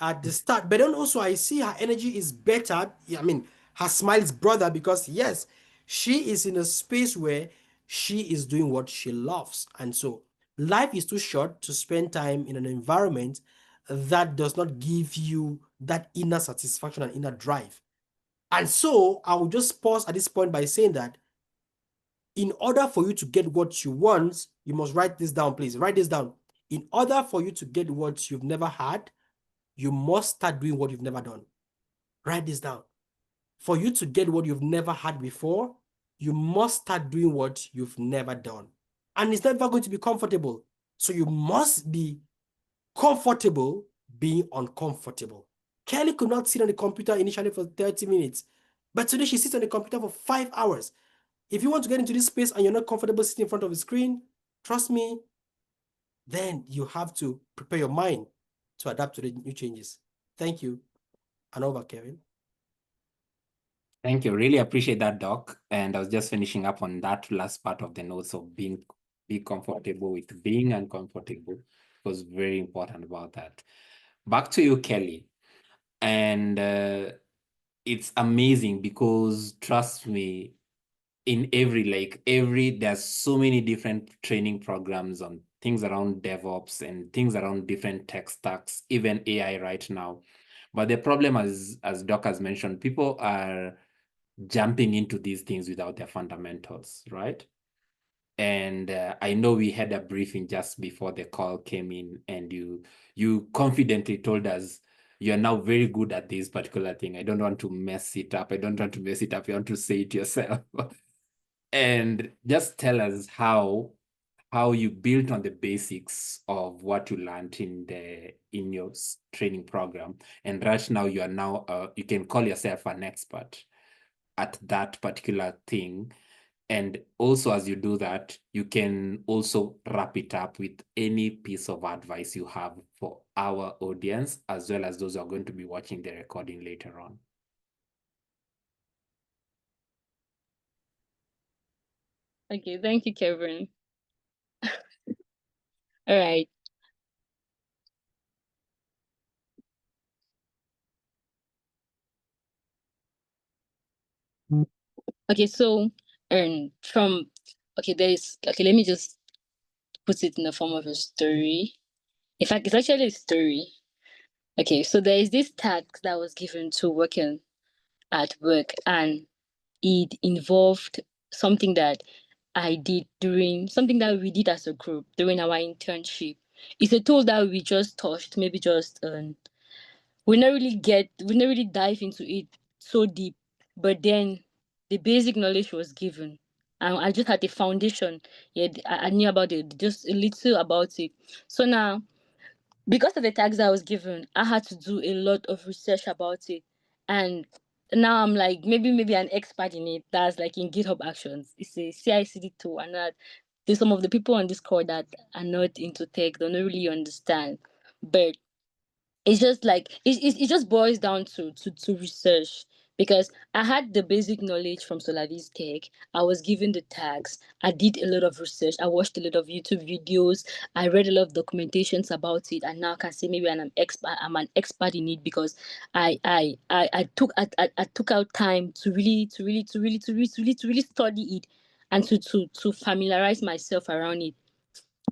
at the start. But then also I see her energy is better. I mean, her smile is broader because yes, she is in a space where she is doing what she loves. And so life is too short to spend time in an environment that does not give you that inner satisfaction and inner drive. And so I will just pause at this point by saying that in order for you to get what you want, you must write this down, please. Write this down. In order for you to get what you've never had, you must start doing what you've never done. Write this down. For you to get what you've never had before, you must start doing what you've never done. And it's never going to be comfortable. So you must be comfortable being uncomfortable. Kelly could not sit on the computer initially for 30 minutes, but today she sits on the computer for 5 hours. If you want to get into this space and you're not comfortable sitting in front of a screen, trust me, then you have to prepare your mind to adapt to the new changes. Thank you. And over, Kevin. Thank you. Really appreciate that, Doc. And I was just finishing up on that last part of the notes of be comfortable with being uncomfortable. It was very important about that. Back to you, Kelly. And it's amazing because trust me, in there's so many different training programs on things around DevOps and things around different tech stacks, even AI right now. But the problem, as Doc has mentioned, people are jumping into these things without their fundamentals, right? And I know we had a briefing just before the call came in, and you confidently told us you're now very good at this particular thing. I don't want to mess it up. You want to say it yourself. And just tell us how you built on the basics of what you learned in your training program, and right now you are now you can call yourself an expert at that particular thing. And also, as you do that, you can also wrap it up with any piece of advice you have for our audience, as well as those who are going to be watching the recording later on. Okay, thank you, Kevin. All right. Okay, so let me just put it in the form of a story. In fact, it's actually a story. Okay, so there is this task that was given to working at work, and it involved something that something that we did as a group during our internship. It's a tool that we just touched, maybe just we never really dive into it so deep, but then the basic knowledge was given, and I just had the foundation. Yeah, I knew about it, just a little about it. So now, because of the tags I was given, I had to do a lot of research about it, and now I'm like maybe an expert in it. That's like in GitHub Actions. It's a CI/CD tool, and that there's some of the people on this call that are not into tech, they don't really understand. But it's just like it just boils down to research, because I had the basic knowledge from SolaviseTech. I was given the tags. I did a lot of research. I watched a lot of YouTube videos. I read a lot of documentations about it, and now I can say maybe I'm an expert. I'm an expert in it because I took out time to really study it, and to familiarize myself around it.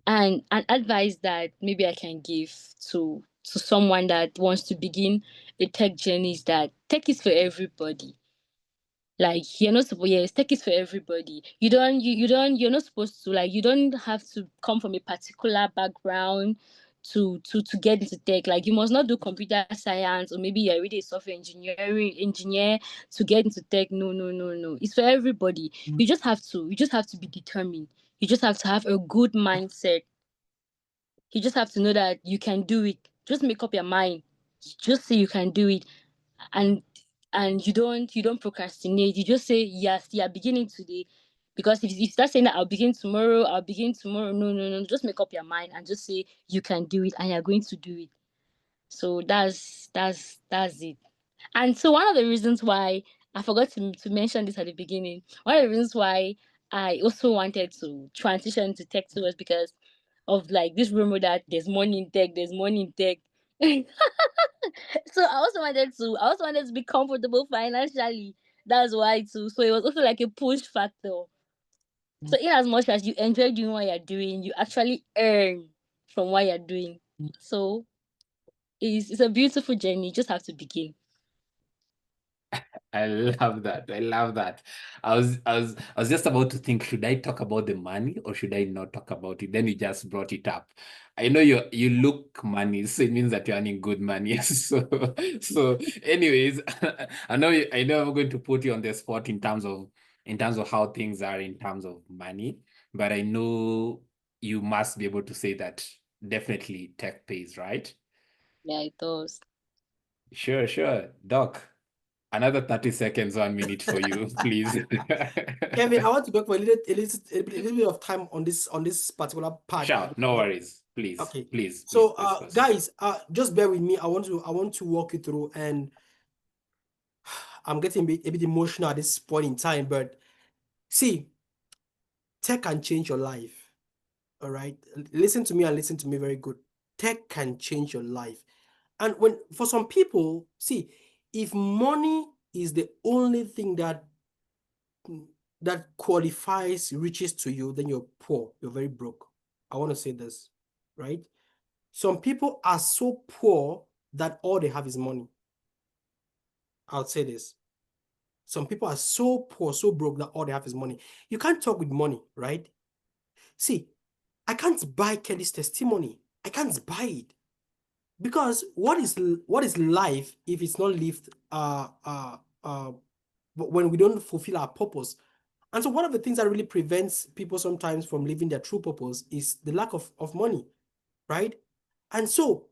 And an advice that maybe I can give to someone that wants to begin a tech journey is that tech is for everybody. Like, you're not supposed, yes, tech is for everybody. You're not supposed to, like, you don't have to come from a particular background to get into tech. Like, you must not do computer science, or maybe you're already a software engineer to get into tech. No, no, no, no. It's for everybody. You just have to be determined. You just have to have a good mindset. You just have to know that you can do it. Just make up your mind. Just say you can do it, and you don't procrastinate. You just say yes, you are beginning today. Because if you start saying that I'll begin tomorrow, no, no, no. Just make up your mind and just say you can do it, and you're going to do it. So that's it. And so one of the reasons why I forgot to mention this at the beginning, one of the reasons why I also wanted to transition to tech too was because of like this rumor that there's money in tech, there's money in tech. So I also wanted to be comfortable financially. That's why too. So it was also like a push factor. So in as much as you enjoy doing what you're doing, you actually earn from what you're doing. So it's a beautiful journey. You just have to begin. I love that. I love that. I was just about to think, should I talk about the money or should I not talk about it? Then you just brought it up. I know you look money, so it means that you're earning good money. So anyways, I know I'm going to put you on the spot in terms of how things are in terms of money, but I know you must be able to say that definitely tech pays, right? Yeah, it does. Sure. Doc, another 30 seconds, 1 minute for you, please. Kevin, I want to go for a little bit of time on this particular part. Sure, no worries. Please, Okay. please. So, Proceed. guys, just bear with me. I want to walk you through, and I'm getting a bit emotional at this point in time. But see, tech can change your life. All right, listen to me and listen to me very good. Tech can change your life, and for some people, see, if money is the only thing that qualifies riches to you, then you're poor. You're very broke. I want to say this, right? Some people are so poor that all they have is money. I'll say this. Some people are so poor, so broke that all they have is money. You can't talk with money, right? See, I can't buy Kelly's testimony. I can't buy it. Because what is life if it's not lived when we don't fulfill our purpose? And so one of the things that really prevents people sometimes from living their true purpose is the lack of money, right? And so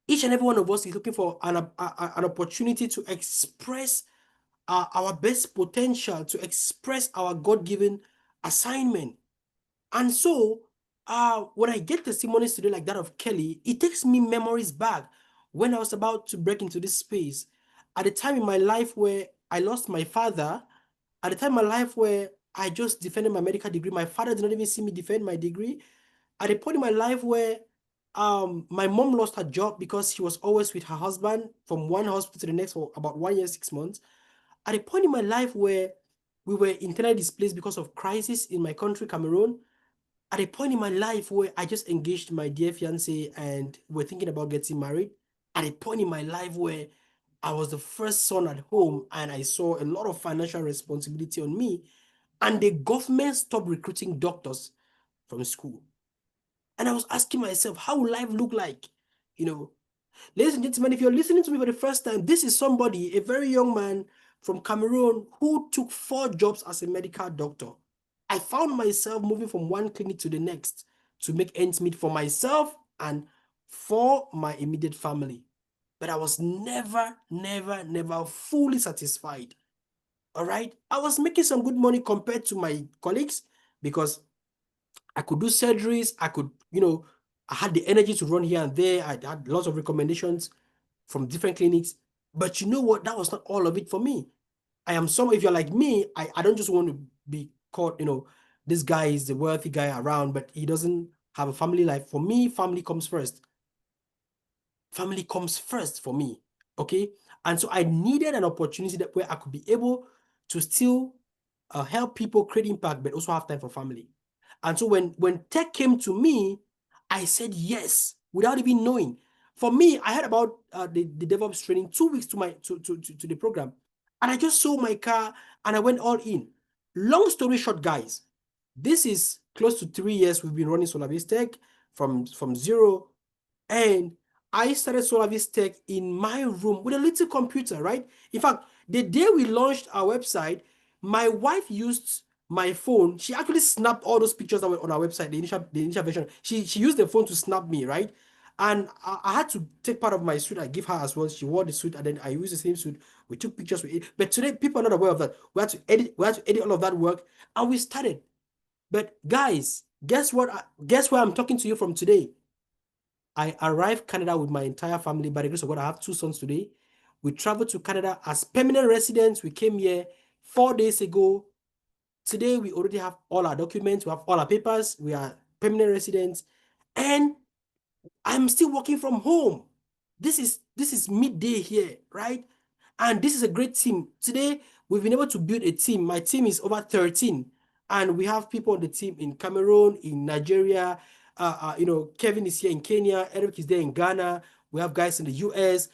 each and every one of us is looking for an opportunity to express our best potential, to express our God-given assignment. And so when I get testimonies today like that of Kelly, it takes me memories back when I was about to break into this space. At a time in my life where I lost my father, at a time in my life where I just defended my medical degree, my father did not even see me defend my degree. At a point in my life where my mom lost her job because she was always with her husband from one hospital to the next for about 1 year, 6 months. At a point in my life where we were internally displaced because of crisis in my country, Cameroon. At a point in my life where I just engaged my dear fiance and we're thinking about getting married. At a point in my life where I was the first son at home and I saw a lot of financial responsibility on me, and the government stopped recruiting doctors from school. And I was asking myself, how will life look like? You know, ladies and gentlemen, if you're listening to me for the first time, this is somebody, a very young man from Cameroon who took 4 jobs as a medical doctor. I found myself moving from one clinic to the next to make ends meet for myself and for my immediate family. But I was never fully satisfied. All right. I was making some good money compared to my colleagues because I could do surgeries. I could, I had the energy to run here and there. I had lots of recommendations from different clinics. But you know what? That was not all of it for me. I am someone, if you're like me, I don't just want to be caught, this guy is the wealthy guy around, but he doesn't have a family life. For me, family comes first. Family comes first for me. Okay. And so I needed an opportunity that where I could be able to still help people create impact, but also have time for family. And so when tech came to me, I said yes without even knowing. For me, I heard about the DevOps training 2 weeks to the program, and I just sold my car and I went all in. Long story short, guys, this is close to 3 years we've been running SolaviseTech from zero, and I started SolaviseTech in my room with a little computer, right? In fact, the day we launched our website, my wife used my phone. She actually snapped all those pictures that were on our website, the initial version. She used the phone to snap me, right? And I had to take part of my suit I give her as well. She wore the suit, and then I used the same suit. We took pictures with it. But today, people are not aware of that. We had to edit all of that work, and we started. But guys, guess what? Guess where I'm talking to you from today? I arrived Canada with my entire family. By the grace of God, I have 2 sons today. We traveled to Canada as permanent residents. We came here 4 days ago. Today, we already have all our documents. We have all our papers. We are permanent residents. And I'm still working from home. This is midday here, right? And this is a great team. Today, we've been able to build a team. My team is over 13. And we have people on the team in Cameroon, in Nigeria. Kevin is here in Kenya. Eric is there in Ghana. We have guys in the US.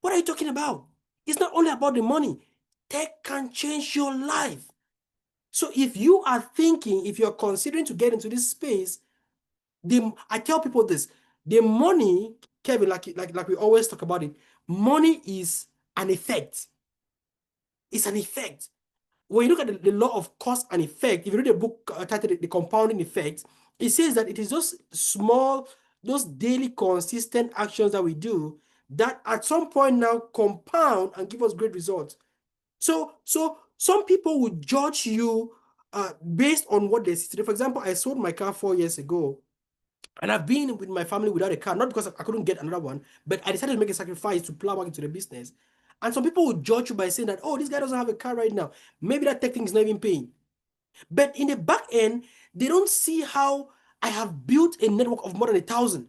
What are you talking about? It's not only about the money. Tech can change your life. So if you're considering to get into this space, I tell people this, the money, Kevin, like we always talk about it, money is an effect. It's an effect. When you look at the law of cause and effect, if you read a book titled The Compounding Effect, it says that it is just small, those daily consistent actions that we do that at some point now compound and give us great results. So some people would judge you based on what they see today. For example, I sold my car 4 years ago, and I've been with my family without a car, not because I couldn't get another one, but I decided to make a sacrifice to plow back into the business. And some people would judge you by saying that, oh, this guy doesn't have a car right now. Maybe that tech thing is not even paying. But in the back end, they don't see how I have built a network of more than 1,000.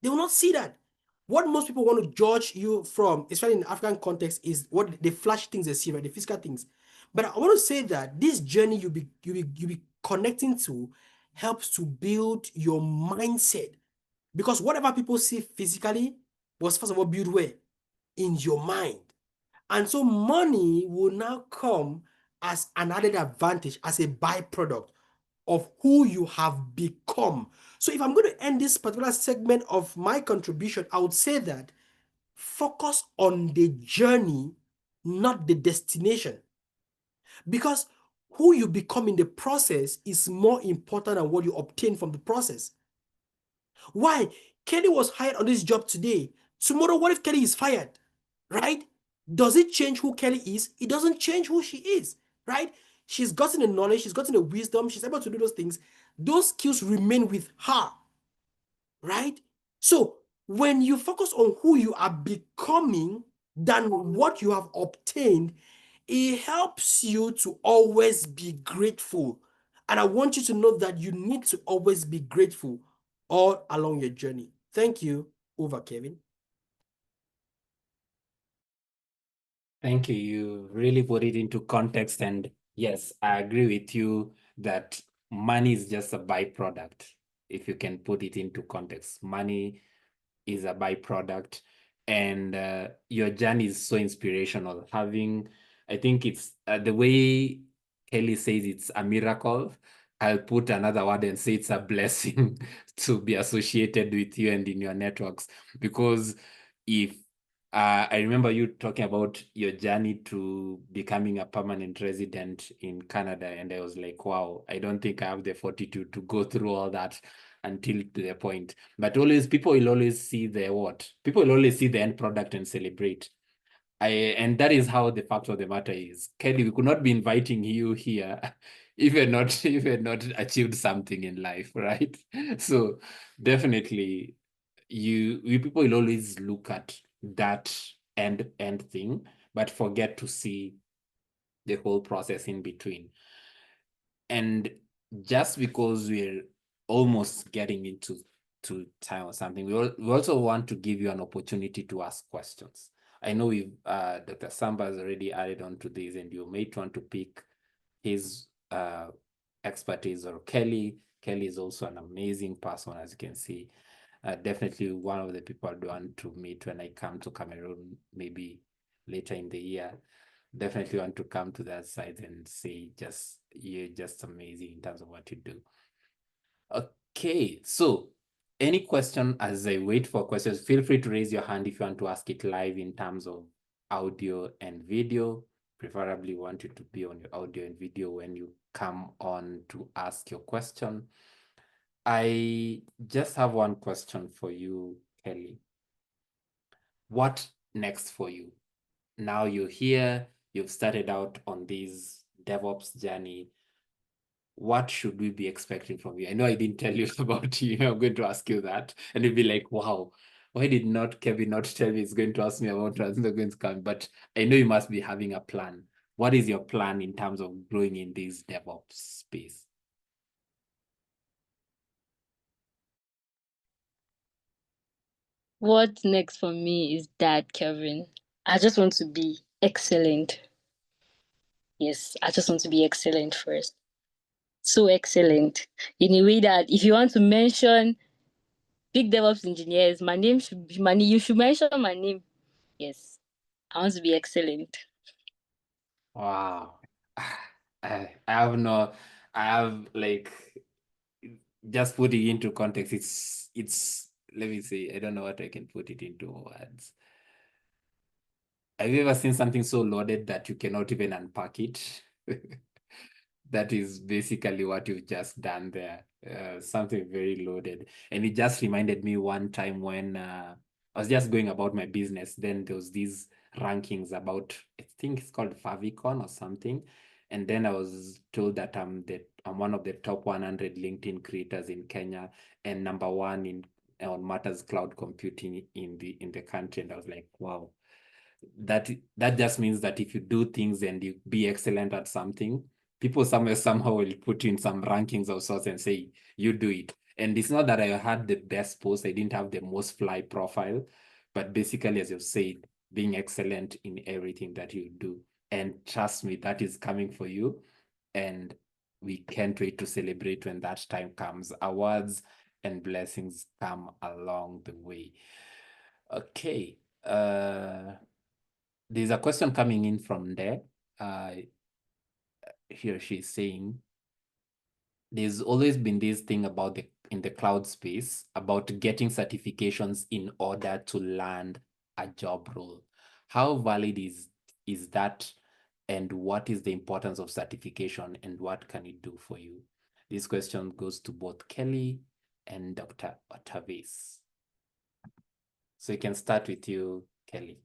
They will not see that. What most people want to judge you from, especially in the African context, is what the flash things they see, right? The physical things. But I want to say that this journey you'll be connecting to helps to build your mindset. Because whatever people see physically was first of all built where? In your mind. And so money will now come as an added advantage, as a byproduct of who you have become. So if I'm going to end this particular segment of my contribution, I would say that focus on the journey, not the destination. Because who you become in the process is more important than what you obtain from the process. Why? Kelly was hired on this job today. Tomorrow, what if Kelly is fired? Right? Does it change who Kelly is? It doesn't change who she is, right? She's gotten the knowledge, she's gotten the wisdom, she's able to do those things. Those skills remain with her, right? So when you focus on who you are becoming than what you have obtained, it helps you to always be grateful. And I want you to know that you need to always be grateful all along your journey. Thank you. Over, Kevin. Thank you. You really put it into context. And yes, I agree with you that money is just a byproduct. If you can put it into context, money is a byproduct. And your journey is so inspirational. I think it's the way Kelly says it's a miracle. I'll put another word and say it's a blessing to be associated with you and in your networks. Because if I remember you talking about your journey to becoming a permanent resident in Canada, and I was like, wow, I don't think I have the fortitude to go through all that until to the point. But people will always see the what? People will always see the end product and celebrate. And that is how the fact of the matter is. Kelly, we could not be inviting you here if you're not achieved something in life, right? So definitely you people will always look at that end thing, but forget to see the whole process in between. And just because we're almost getting into time or something, we also want to give you an opportunity to ask questions. I know we've Dr. Samba has already added on to this, and you may want to pick his expertise, or Kelly. Kelly is also an amazing person, as you can see. Definitely one of the people I'd want to meet when I come to Cameroon, maybe later in the year. Definitely want to come to that side and say, you're just amazing in terms of what you do. Okay, so any question as I wait for questions, feel free to raise your hand if you want to ask it live in terms of audio and video. Preferably want you to be on your audio and video when you come on to ask your question. I just have one question for you, Kelly. What next for you? Now you're here, you've started out on this DevOps journey. What should we be expecting from you? I know I didn't tell you about you. I'm going to ask you that. And you'll be like, wow, why did not Kevin not tell me he's going to ask me about what's going to come? But I know you must be having a plan. What is your plan in terms of growing in this DevOps space? What's next for me is that, Kevin, I just want to be excellent. Yes, I just want to be excellent first. So excellent in a way that if you want to mention big DevOps engineers, my name should be you should mention my name. Yes, I want to be excellent. Wow. I have like, just putting it into context, it's let me see, I don't know what I can put it into words. Have you ever seen something so loaded that you cannot even unpack it? That is basically what you've just done there. Something very loaded. And it just reminded me one time when I was just going about my business. Then there was these rankings about, I think it's called Favicon or something. And then I was told that I'm one of the top 100 LinkedIn creators in Kenya and number one on matters cloud computing in the country. And I was like, wow. That just means that if you do things and you be excellent at something, people somehow will put you in some rankings of sorts and say, you do it. And it's not that I had the best post, I didn't have the most fly profile, but basically, as you've said, being excellent in everything that you do. And trust me, that is coming for you. And we can't wait to celebrate when that time comes. Awards and blessings come along the way. Okay. There's a question coming in from there. He or she is saying, there's always been this thing about in the cloud space about getting certifications in order to land a job role. How valid is that, and what is the importance of certification, and what can it do for you? This question goes to both Kelly and Dr. Otavis. So you can start with you, Kelly.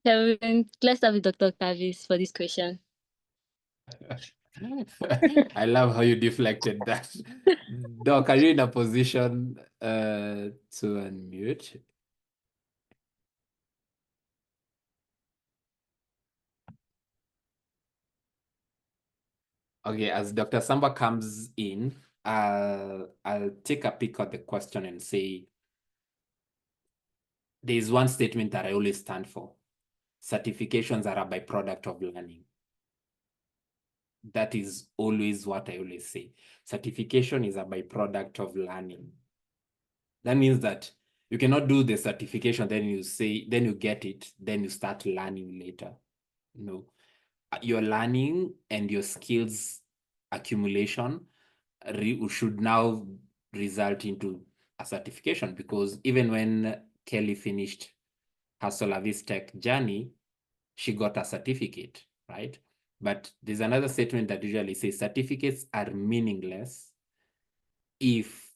Kevin, let's start with Dr. Tavis for this question. I love how you deflected that. Doc, are you in a position to unmute? Okay, as Dr. Samba comes in, I'll take a pick at the question and say, there's one statement that I always stand for. Certifications are a byproduct of learning. That is always what I always say. Certification is a byproduct of learning. That means that you cannot do the certification, then you get it, then you start learning later. No, your learning and your skills accumulation should now result into a certification, because even when Kelly finished her SolaviseTech journey, she got a certificate, right? But there's another statement that usually says certificates are meaningless if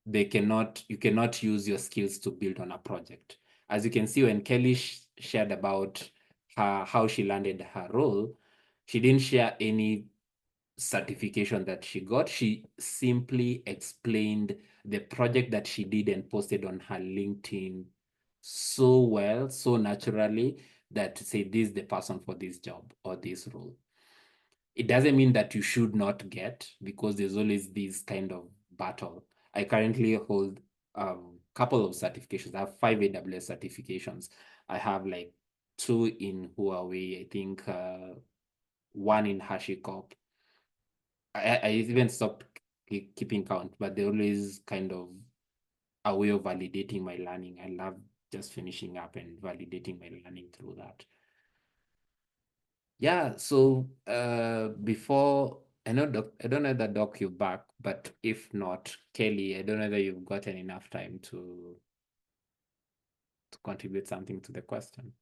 you cannot use your skills to build on a project. As you can see, when Kelly shared about how she landed her role, she didn't share any certification that she got. She simply explained the project that she did and posted on her LinkedIn so well, so naturally, that say this is the person for this job or this role. It doesn't mean that you should not get, because there's always this kind of battle. I currently hold a couple of certifications. I have 5 AWS certifications. I have like 2 in Huawei, I think 1 in HashiCorp. I even stopped keeping count, but they're always kind of a way of validating my learning. I love just finishing up and validating my learning through that. Yeah, so before, I don't know that Doc you're back, but if not, Kelly, I don't know that you've gotten enough time to contribute something to the question.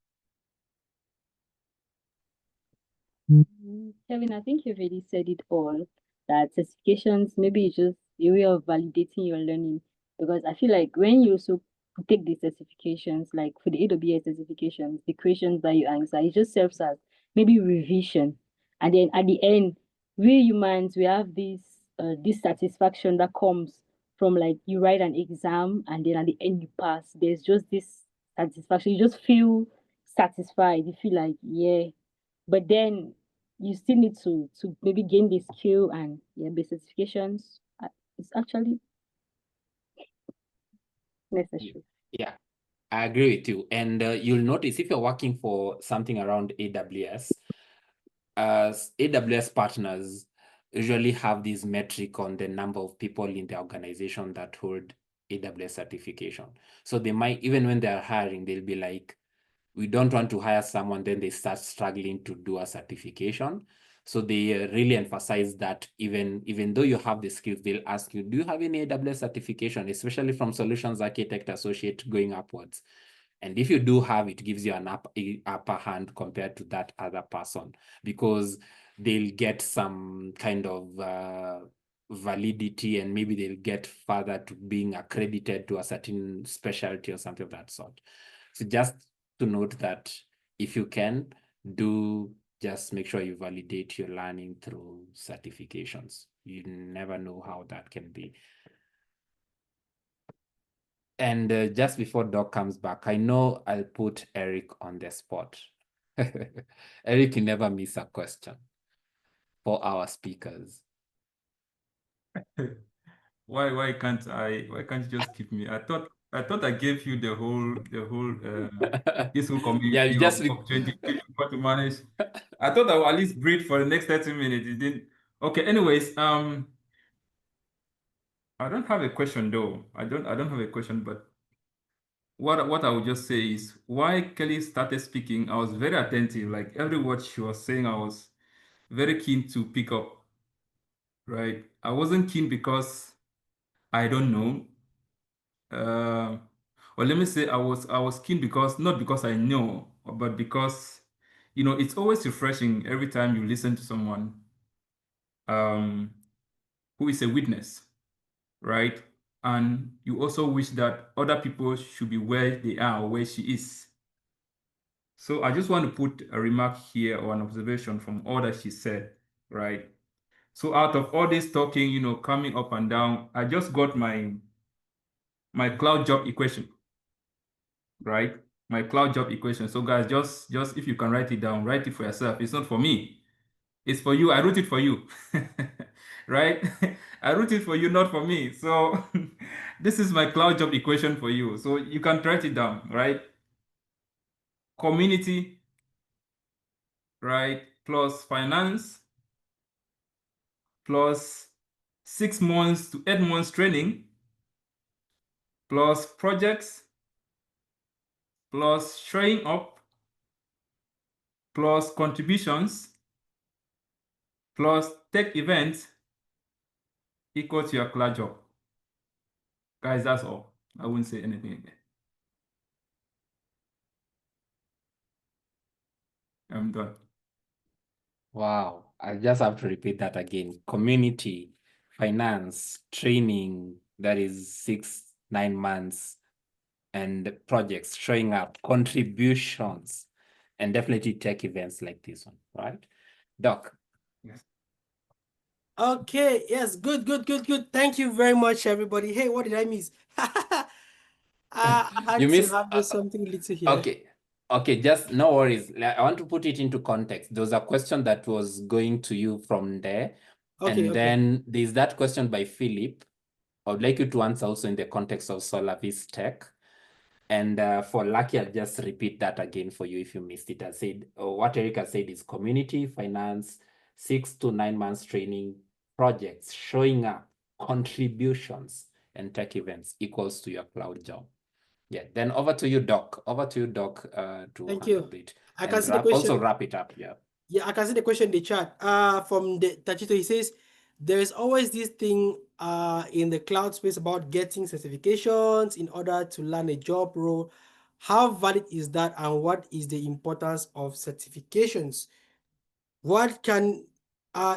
Kevin, I think you've already said it all. That certifications, maybe it's just a way of validating your learning. Because I feel like when you also take the certifications, like for the AWS certifications, the questions that you answer, it just serves as maybe revision. And then at the end, we humans, we have this satisfaction that comes from like you write an exam and then at the end you pass. There's just this satisfaction. You just feel satisfied. You feel like, yeah. But then you still need to maybe gain the skill and base certifications. It's actually necessary. Yeah, I agree with you. And you'll notice if you're working for something around AWS, AWS partners usually have this metric on the number of people in the organization that hold AWS certification. So they might, even when they're hiring, they'll be like, we don't want to hire someone, then they start struggling to do a certification. So they really emphasize that even though you have the skills, they'll ask you, do you have any AWS certification, especially from solutions architect associate going upwards? And if you do have, it gives you an upper hand compared to that other person, because they'll get some kind of validity, and maybe they'll get further to being accredited to a certain specialty or something of that sort. So just to note that if you can, do just make sure you validate your learning through certifications. You never know how that can be. And just before Doc comes back, I know I'll put Eric on the spot. Eric, you never miss a question for our speakers. Why can't you just keep me? I thought I gave you the whole this whole Yeah, community you just of 20 people to manage. I thought I would at least breathe for the next 30 minutes. It didn't. Okay, anyways, I don't have a question though. I don't have a question, but what I would just say is why Kelly started speaking, I was very attentive. Like every word she was saying, I was very keen to pick up. Right? I wasn't keen because I don't know. Well, let me say I was keen because not because I know, but because it's always refreshing every time you listen to someone um, who is a witness, right? And you also wish that other people should be where they are or where she is. So I just want to put a remark here or an observation from all that she said, right? So out of all this talking, coming up and down, I just got my cloud job equation, right? My cloud job equation. So guys, just if you can write it down, write it for yourself. It's not for me. It's for you. I wrote it for you. Right? I wrote it for you, not for me. So this is my cloud job equation for you. So you can write it down, right? Community, right? Plus finance, plus 6 months to 8 months training, plus projects, plus showing up, plus contributions, plus tech events equal to your cloud job. Guys, that's all. I wouldn't say anything again. I'm done. Wow, I just have to repeat that again. Community, finance, training, that is 6-9 months, and projects, showing up, contributions, and definitely tech events like this one, right? Doc. Yes. Okay, yes, good. Thank you very much, everybody. Hey, what did I miss? I You had to missed, have something little here. okay, just no worries. I want to put it into context. There was a question that was going to you from there. Okay. Then there's that question by Philip. I would like you to answer also in the context of SolaviseTech. And for Lucky, I'll just repeat that again for you if you missed it. I said, what Erica said is community finance, 6 to 9 months training, projects, showing up, contributions, and tech events equals to your cloud job. Yeah, then over to you, Doc. To Thank handle you. it. I And can see the question. also wrap it up. Yeah. Yeah, I can see the question in the chat. From the Tachito, he says there is always this thing in the cloud space about getting certifications in order to land a job role. How valid is that, and what is the importance of certifications? What can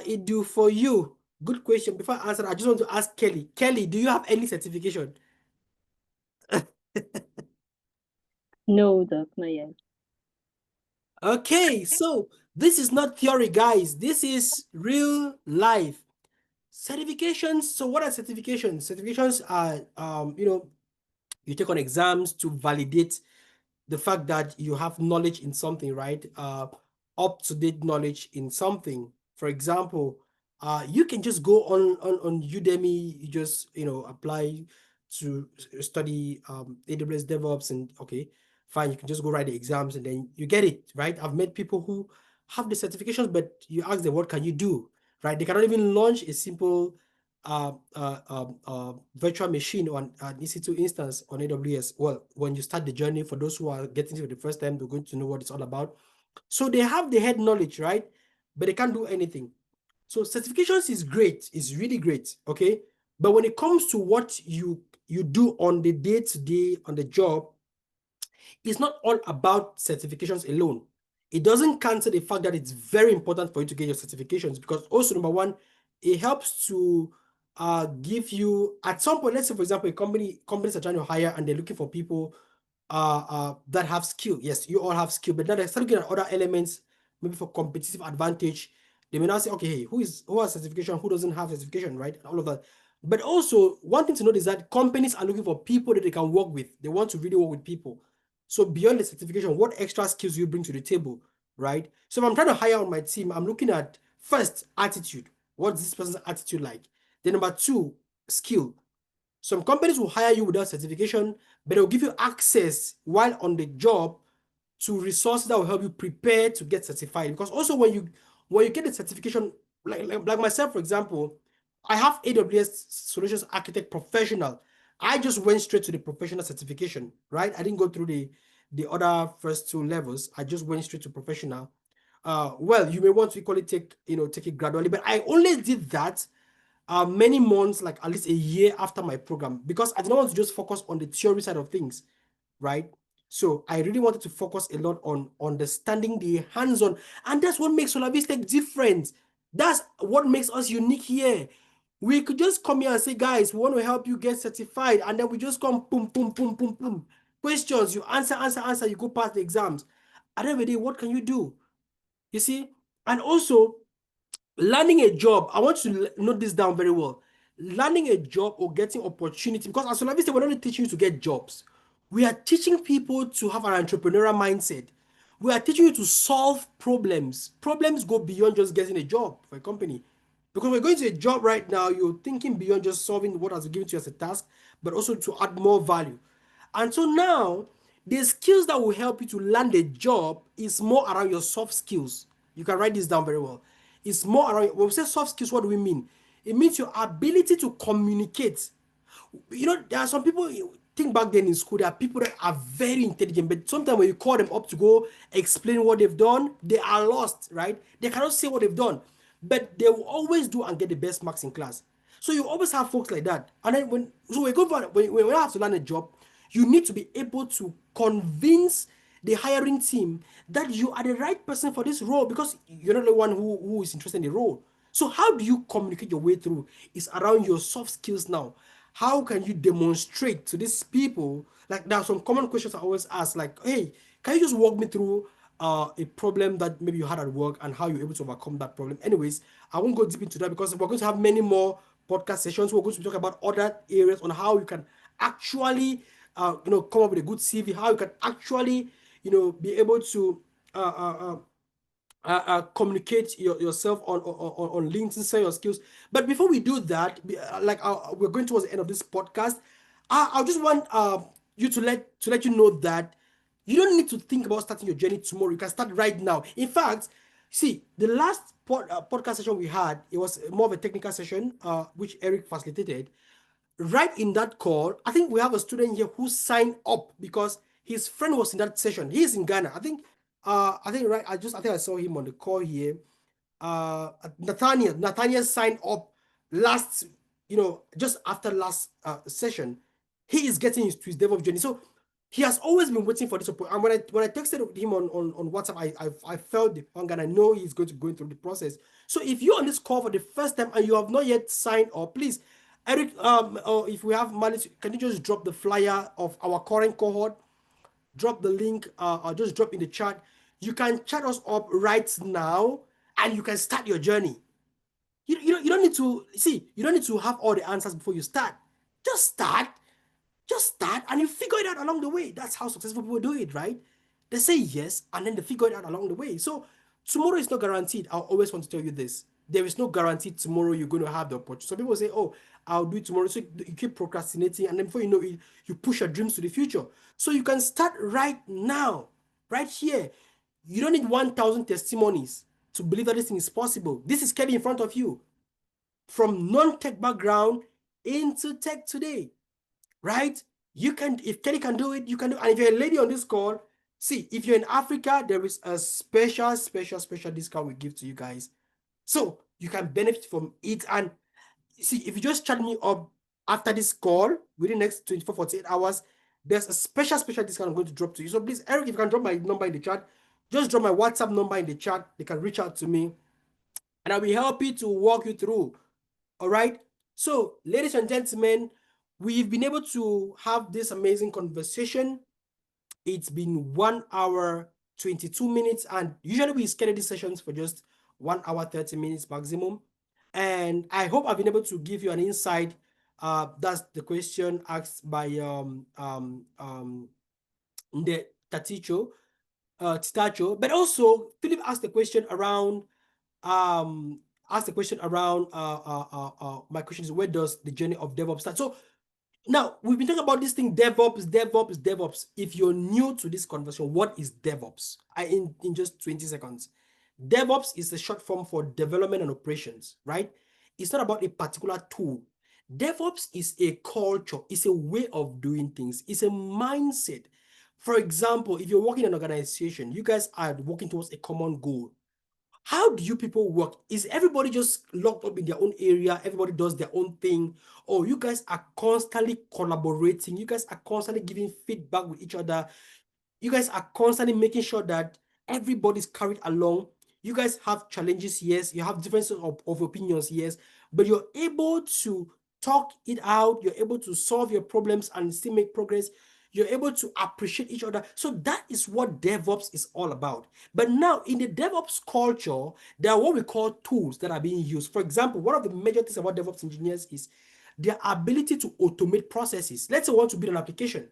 it do for you? Good question. Before I answer, I just want to ask Kelly. Kelly, do you have any certification? No, Doc, not yet. Okay, so this is not theory, guys. This is real life. Certifications. So what are certifications? Certifications are, you take on exams to validate the fact that you have knowledge in something, right? Up-to-date knowledge in something. For example, you can just go on Udemy, you just, apply to study AWS DevOps, and okay, fine, you can just go write the exams and then you get it, right? I've met people who have the certifications, but you ask them, what can you do, right? They cannot even launch a simple virtual machine on an EC2 instance on AWS. Well, when you start the journey, for those who are getting it for the first time, they're going to know what it's all about. So they have the head knowledge, right? But they can't do anything. So certifications is great, it's really great, okay? But when it comes to what you do on the day-to-day on the job, it's not all about certifications alone. It doesn't cancel the fact that it's very important for you to get your certifications, because also, number one, it helps to give you, at some point, let's say, for example, companies are trying to hire and they're looking for people that have skill. Yes, you all have skill, but now they're looking at other elements, maybe for competitive advantage. They may not say, okay, hey, who has certification, who doesn't have certification, right? All of that. But also, one thing to note is that companies are looking for people that they can work with. They want to really work with people. So beyond the certification, what extra skills you bring to the table, right? So if I'm trying to hire on my team, I'm looking at first attitude. What's this person's attitude like? Then number two, skill. Some companies will hire you without certification, but they'll give you access while on the job to resources that will help you prepare to get certified. Because also when you get the certification, like myself, for example, I have AWS Solutions Architect Professional. I just went straight to the professional certification, right? I didn't go through the other first two levels. I just went straight to professional. Well, you may want to equally take it gradually, but I only did that many months, like at least a year after my program, because I didn't want to just focus on the theory side of things, right? So I really wanted to focus a lot on understanding the hands-on, and that's what makes SolaviseTech different. That's what makes us unique here. We could just come here and say, guys, we want to help you get certified, and then we just come, boom, boom, boom, boom, boom. Questions, you answer, you go pass the exams. At the end of the day, what can you do? You see? And also, landing a job, I want you to note this down very well. Landing a job or getting opportunity, because as SolaviseTech, we're not only teaching you to get jobs. We are teaching people to have an entrepreneurial mindset. We are teaching you to solve problems. Problems go beyond just getting a job for a company. Because we're going to a job right now, you're thinking beyond just solving what has been given to you as a task, but also to add more value. And so now, the skills that will help you to land a job is more around your soft skills. You can write this down very well. It's more around, when we say soft skills, what do we mean? It means your ability to communicate. There are some people, think back then in school, there are people that are very intelligent, but sometimes when you call them up to go explain what they've done, they are lost, right? They cannot say what they've done, but they will always do and get the best marks in class. So you always have folks like that. And then when we have to learn a job, you need to be able to convince the hiring team that you are the right person for this role, because you're not the one who is interested in the role. So how do you communicate your way through? It's around your soft skills now. How can you demonstrate to these people? Like, there are some common questions I always ask, like, hey, can you just walk me through a problem that maybe you had at work and how you're able to overcome that problem. Anyways, I won't go deep into that because we're going to have many more podcast sessions. We're going to talk about other areas on how you can actually, come up with a good CV, how you can actually, be able to communicate yourself on LinkedIn, sell your skills. But before we do that, we're going towards the end of this podcast. I just want you to let you know that you don't need to think about starting your journey tomorrow. You can start right now. In fact, see, the last podcast session we had, it was more of a technical session, which Eric facilitated. Right in that call, I think we have a student here who signed up because his friend was in that session. He's in Ghana. I think right. I think I saw him on the call here. Nathaniel signed up last, just after last session. He is getting to his DevOps journey. So he has always been waiting for this support. And when I texted him on WhatsApp, I felt the hunger and I know he's going to go through the process. So if you're on this call for the first time and you have not yet signed up, please, Eric, or if we have money, can you just drop the flyer of our current cohort? Drop the link, or just drop in the chat. You can chat us up right now and you can start your journey. You don't need to you don't need to have all the answers before you start. Just start and you figure it out along the way. That's how successful people do it, right? They say yes and then they figure it out along the way. So tomorrow is not guaranteed. I always want to tell you this. There is no guarantee tomorrow you're going to have the opportunity. Some people say, oh, I'll do it tomorrow. So you keep procrastinating and then before you know it, you push your dreams to the future. So you can start right now, right here. You don't need 1,000 testimonies to believe that this thing is possible. This is Kelly in front of you. From non-tech background into tech today, right? You can, if Kelly can do it, you can do it. And if you're a lady on this call, see, if you're in Africa, there is a special discount we give to you guys. So you can benefit from it. And see, if you just chat me up after this call, within the next 24, 48 hours, there's a special discount I'm going to drop to you. So please, Eric, if you can drop my number in the chat, just drop my WhatsApp number in the chat. They can reach out to me and I'll be happy to walk you through. All right. So, ladies and gentlemen, we've been able to have this amazing conversation. It's been 1 hour, 22 minutes, and usually we schedule these sessions for just 1 hour, 30 minutes maximum. And I hope I've been able to give you an insight. That's the question asked by the Titacho. But also Philip asked the question around my question is, where does the journey of DevOps start? So now we've been talking about this thing, DevOps. If you're new to this conversation, what is DevOps? In just 20 seconds. DevOps is the short form for development and operations, right? It's not about a particular tool. DevOps is a culture, it's a way of doing things, it's a mindset. For example, if you're working in an organization, you guys are working towards a common goal. How do you people work? Is everybody just locked up in their own area? Everybody does their own thing? Or you guys are constantly collaborating? You guys are constantly giving feedback with each other? You guys are constantly making sure that everybody's carried along? You guys have challenges, yes. You have differences of opinions, yes. But you're able to talk it out. You're able to solve your problems and still make progress. You're able to appreciate each other. So that is what DevOps is all about. But now in the DevOps culture, there are what we call tools that are being used. For example, one of the major things about DevOps engineers is their ability to automate processes. Let's say we want to build an application.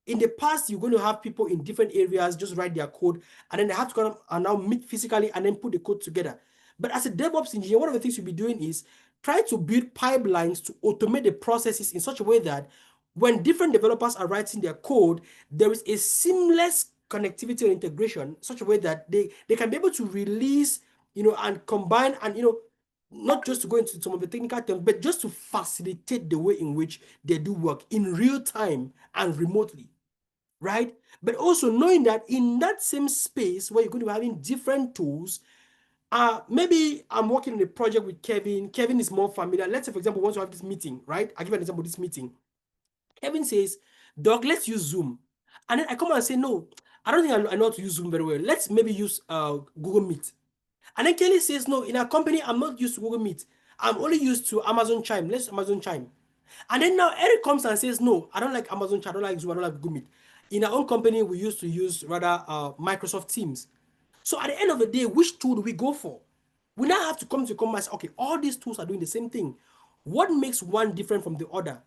In the past, you're going to have people in different areas just write their code, and then they have to come and now meet physically and then put the code together. But as a DevOps engineer, one of the things you'll be doing is try to build pipelines to automate the processes in such a way that when different developers are writing their code, there is a seamless connectivity or integration, such a way that they can be able to release, and combine, and not just to go into some of the technical terms, but just to facilitate the way in which they do work in real time and remotely, right? But also knowing that in that same space where you're going to be having different tools, maybe I'm working on a project with Kevin. Kevin is more familiar. Let's say, for example, we want to have this meeting, right? I'll give an example of this meeting. Kevin says, Doc, let's use Zoom. And then I come and say, no, I don't think I know how to use Zoom very well. Let's maybe use Google Meet. And then Kelly says, no, in our company, I'm not used to Google Meet. I'm only used to Amazon Chime. Let's Amazon Chime. And then now Eric comes and says, no, I don't like Amazon Chime. I don't like Zoom. I don't like Google Meet. In our own company, we used to use rather Microsoft Teams. So at the end of the day, which tool do we go for? We now have to come to a compromise. Okay, all these tools are doing the same thing. What makes one different from the other?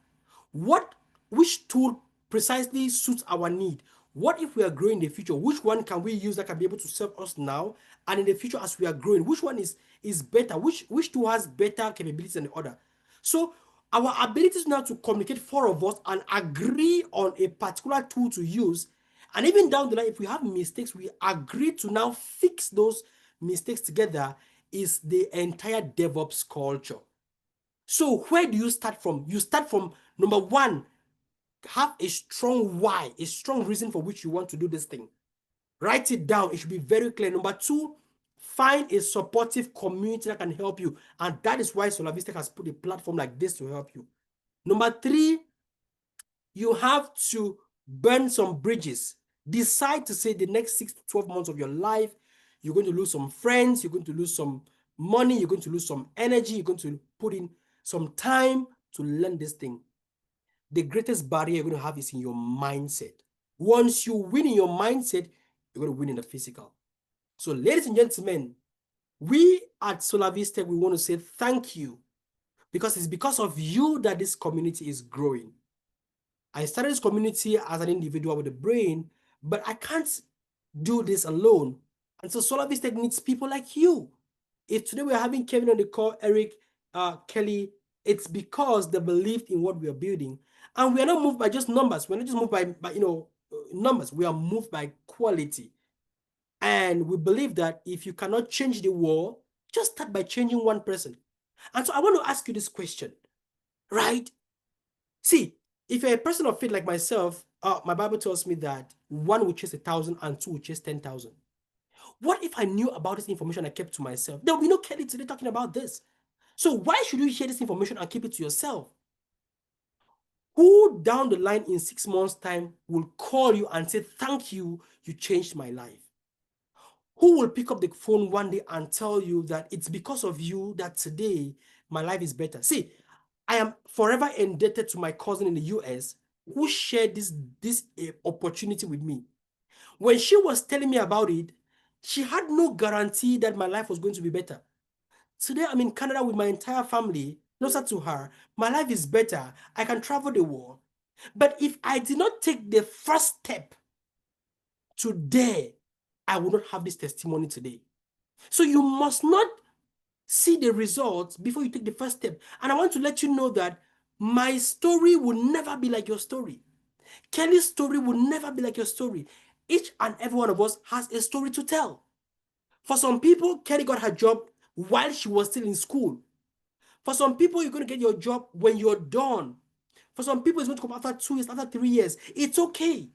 Which tool precisely suits our need? What if we are growing in the future? Which one can we use that can be able to serve us now and in the future as we are growing? Which one is better? Which tool has better capabilities than the other? So our abilities now to communicate, four of us, and agree on a particular tool to use, and even down the line, if we have mistakes, we agree to now fix those mistakes together, is the entire DevOps culture. So where do you start from? You start from number one, have a strong why, a strong reason for which you want to do this thing. Write it down. It should be very clear. Number two, find a supportive community that can help you. And that is why SolaviseTech has put a platform like this to help you. Number three, you have to burn some bridges. Decide to say the next 6 to 12 months of your life, you're going to lose some friends, you're going to lose some money, you're going to lose some energy, you're going to put in some time to learn this thing. The greatest barrier you're going to have is in your mindset. Once you win in your mindset, you're going to win in the physical. So, ladies and gentlemen, we at SolaviseTech, we want to say thank you, because it's because of you that this community is growing. I started this community as an individual with a brain, but I can't do this alone. And so SolaviseTech needs people like you. If today we're having Kevin on the call, Eric, Kelly, it's because they believed in what we are building. And we are not moved by just numbers. We're not just moved by numbers. We are moved by quality. And we believe that if you cannot change the world, just start by changing one person. And so I want to ask you this question, right? See, if you're a person of faith like myself, my Bible tells me that 1 will chase 1,000 and 2 will chase 10,000. What if I knew about this information I kept to myself? There will be no Kelly today talking about this. So why should you share this information and keep it to yourself? Who down the line in 6 months' time will call you and say, thank you, you changed my life? Who will pick up the phone one day and tell you that it's because of you that today my life is better? See, I am forever indebted to my cousin in the US who shared this opportunity with me. When she was telling me about it, she had no guarantee that my life was going to be better. Today, I'm in Canada with my entire family, closer to her. My life is better. I can travel the world. But if I did not take the first step today, I would not have this testimony today. So you must not see the results before you take the first step. And I want to let you know that my story will never be like your story. Kelly's story will never be like your story. Each and every one of us has a story to tell. For some people, Kelly got her job while she was still in school. For some people, you're going to get your job when you're done. For some people, it's going to come after 2 years, after 3 years. It's okay.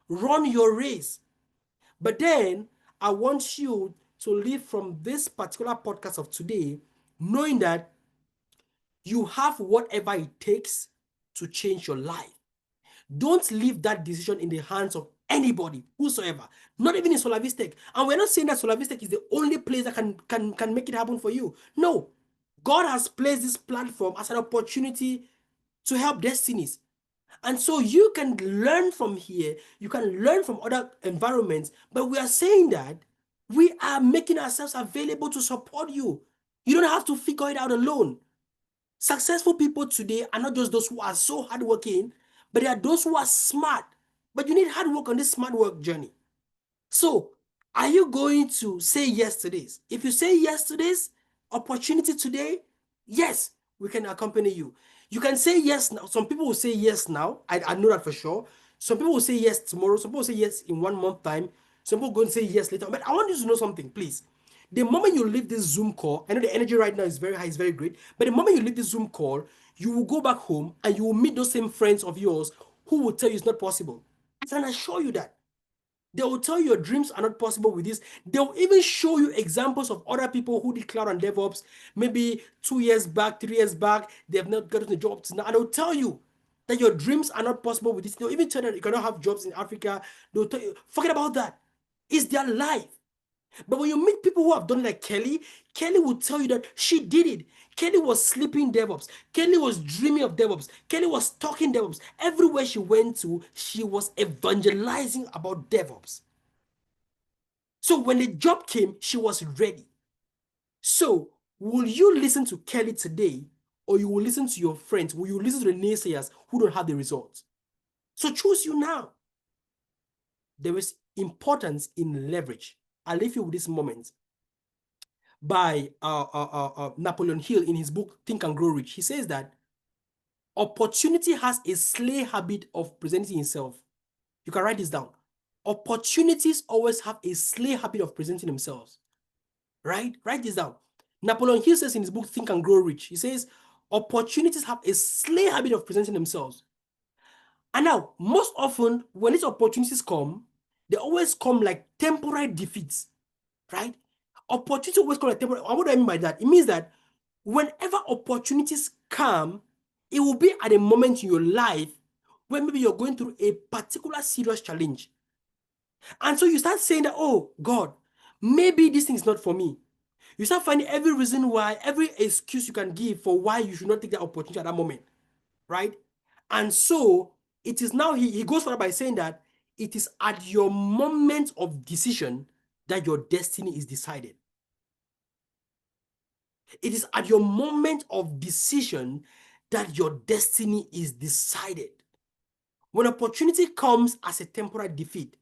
Run your race. But then I want you to live from this particular podcast of today, knowing that you have whatever it takes to change your life. Don't leave that decision in the hands of anybody, whosoever, not even in SolaviseTech. And we're not saying that SolaviseTech is the only place that can make it happen for you. No, God has placed this platform as an opportunity to help destinies. And so you can learn from here, you can learn from other environments, but we are saying that we are making ourselves available to support you. You don't have to figure it out alone. Successful people today are not just those who are so hardworking, but they are those who are smart. But you need hard work on this smart work journey. So are you going to say yes to this? If you say yes to this opportunity today, yes, we can accompany you. You can say yes now. Some people will say yes now. I know that for sure. Some people will say yes tomorrow. Some people will say yes in 1 month time. Some people are going to say yes later. But I want you to know something, please. The moment you leave this Zoom call, I know the energy right now is very high, it's very great. But the moment you leave this Zoom call, you will go back home and you will meet those same friends of yours who will tell you it's not possible. I can assure you that. They will tell you your dreams are not possible with this. They will even show you examples of other people who did cloud and DevOps, maybe 2 years back, 3 years back, they have not gotten the jobs now. And they'll tell you that your dreams are not possible with this. They'll even tell you that you cannot have jobs in Africa. They'll tell you, forget about that. It's their life. But when you meet people who have done like Kelly, Kelly will tell you that she did it. Kelly was sleeping DevOps. Kelly was dreaming of DevOps. Kelly was talking DevOps. Everywhere she went to, she was evangelizing about DevOps. So So when the job came, she was ready. So will you listen to Kelly today, or you will listen to your friends? Will you listen to the naysayers who don't have the results? So choose you now. There is importance in leverage. I'll leave you with this moment by Napoleon Hill in his book Think and Grow Rich. He says that opportunity has a slay habit of presenting itself. You can write this down. Opportunities always have a slay habit of presenting themselves. Right? Write this down. Napoleon Hill says in his book Think and Grow Rich, he says opportunities have a slay habit of presenting themselves. And now, most often, when these opportunities come, they always come like temporary defeats, right? Opportunities always come like temporary. What do I mean by that? It means that whenever opportunities come, it will be at a moment in your life where maybe you're going through a particular serious challenge. And so you start saying that, oh, God, maybe this thing is not for me. You start finding every reason why, every excuse you can give for why you should not take that opportunity at that moment, right? And so it is now, he goes further by saying that it is at your moment of decision that your destiny is decided. It is at your moment of decision that your destiny is decided. When opportunity comes as a temporary defeat,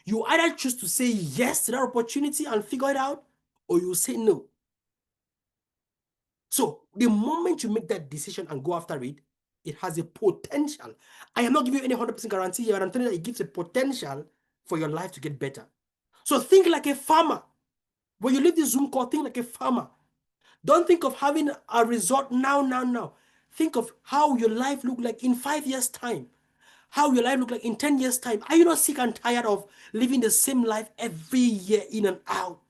you either choose to say yes to that opportunity and figure it out, or you say no. So the moment you make that decision and go after it, it has a potential. I am not giving you any 100% guarantee here, but I'm telling you that it gives a potential for your life to get better. So think like a farmer. When you leave the Zoom call, think like a farmer. Don't think of having a result now. Think of how your life look like in 5 years' time. How your life look like in 10 years' time. Are you not sick and tired of living the same life every year in and out?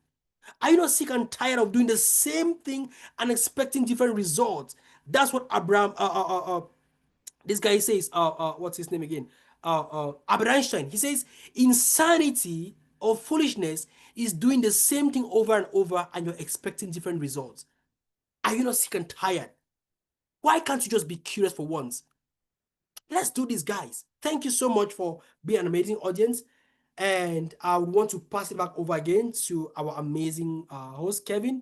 Are you not sick and tired of doing the same thing and expecting different results? That's what this guy says, what's his name again? Albert Einstein. He says, insanity or foolishness is doing the same thing over and over and you're expecting different results. Are you not sick and tired? Why can't you just be curious for once? Let's do this, guys. Thank you so much for being an amazing audience. And I would want to pass it back over again to our amazing host, Kevin,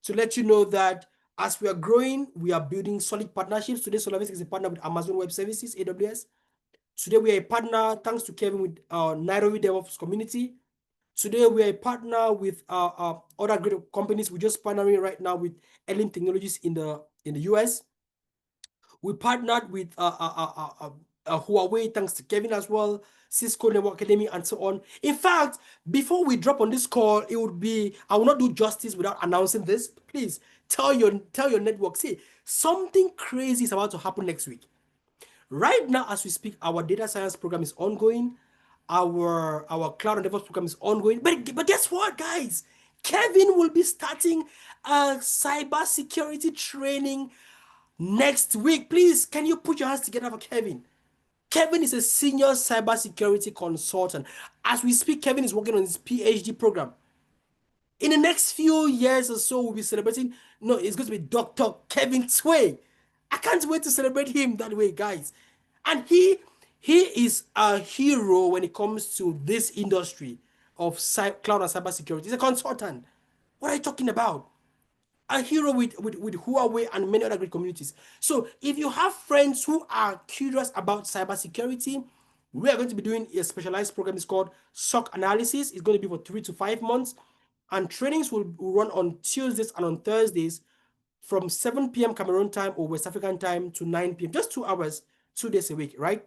to let you know that as we are growing, we are building solid partnerships. Today, SolaviseTech is a partner with Amazon Web Services, AWS. Today, we are a partner, thanks to Kevin, with Nairobi DevOps community. Today, we are a partner with other great companies. We're just partnering right now with Elim Technologies in the US. We partnered with Huawei, thanks to Kevin as well, Cisco Network Academy, and so on. In fact, before we drop on this call, it would be, I will not do justice without announcing this. Please tell your network, see, something crazy is about to happen next week. Right now, as we speak, our data science program is ongoing. Our cloud and DevOps program is ongoing. But guess what, guys? Kevin will be starting a cybersecurity training next week. Please, can you put your hands together for Kevin? Kevin is a senior cybersecurity consultant. As we speak, Kevin is working on his PhD program. In the next few years or so, we'll be celebrating. No, it's going to be Dr. Kevin Tway. I can't wait to celebrate him that way, guys. And he is a hero when it comes to this industry of cloud and cybersecurity. He's a consultant. What are you talking about? A hero with Huawei and many other great communities. So if you have friends who are curious about cybersecurity, we are going to be doing a specialized program. It's called SOC Analysis. It's going to be for 3 to 5 months. And trainings will run on Tuesdays and on Thursdays from 7 p.m. Cameroon time or West African time to 9 p.m. Just 2 hours, 2 days a week, right?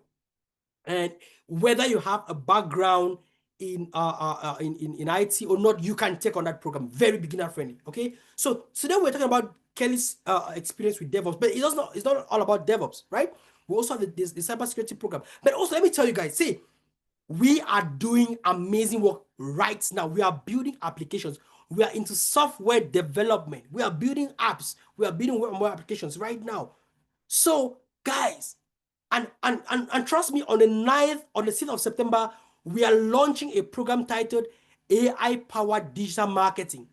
And whether you have a background in IT or not, you can take on that program. Very beginner friendly. Okay. So today we're talking about Kelly's experience with DevOps, but it's not all about DevOps, right? We also have the cybersecurity program. But also, let me tell you guys, see, we are doing amazing work right now. We are building applications. We are into software development. We are building apps. We are building more applications right now. So, guys, and trust me, on the 9th, on the 6th of September, we are launching a program titled AI-Powered Digital Marketing.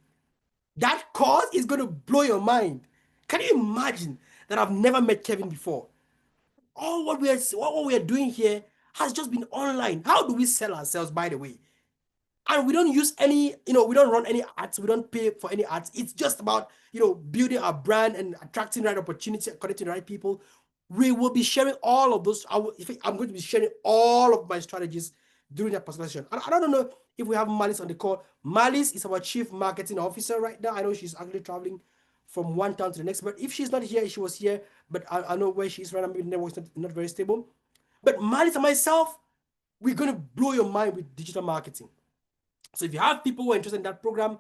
That course is going to blow your mind. Can you imagine that I've never met Kevin before? All what we are doing here has just been online. How do we sell ourselves, by the way? And we don't use any, we don't run any ads. We don't pay for any ads. It's just about, building our brand and attracting the right opportunity, connecting the right people. We will be sharing all of those. I'm going to be sharing all of my strategies during that presentation. And I don't know if we have Malice on the call. Malice is our Chief Marketing Officer right now. I know she's actually traveling from one town to the next. But if she's not here, she was here. But I know where she is right now. Maybe the network's not very stable. But Malice and myself, we're going to blow your mind with digital marketing. So if you have people who are interested in that program,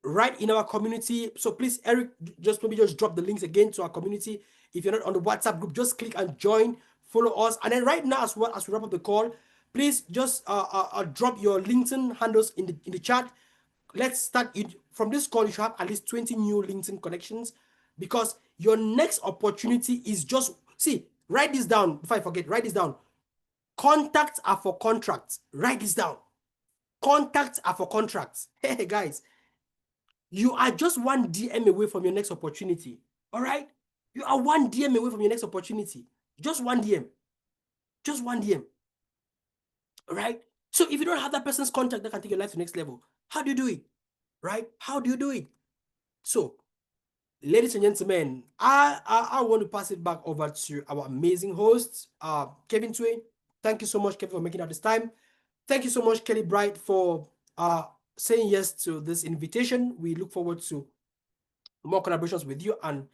right in our community, so please, Eric, just drop the links again to our community. If you're not on the WhatsApp group, just click and join, follow us. And then right now, as well as we wrap up the call, please just drop your LinkedIn handles in the chat. Let's start it from this call. You should have at least 20 new LinkedIn connections, because your next opportunity is just, write this down before I forget. Write this down. Contacts are for contracts. Write this down. Contacts are for contracts. Hey, guys, you are just one DM away from your next opportunity. All right? You are one DM away from your next opportunity. Just one DM. Just one DM. All right? So if you don't have that person's contact that can take your life to the next level, how do you do it? Right? How do you do it? So, ladies and gentlemen, I want to pass it back over to our amazing host, Kevin Tway. Thank you so much, Kevin, for making out this time. Thank you so much, Kelly-Bright, for saying yes to this invitation. We look forward to more collaborations with you, and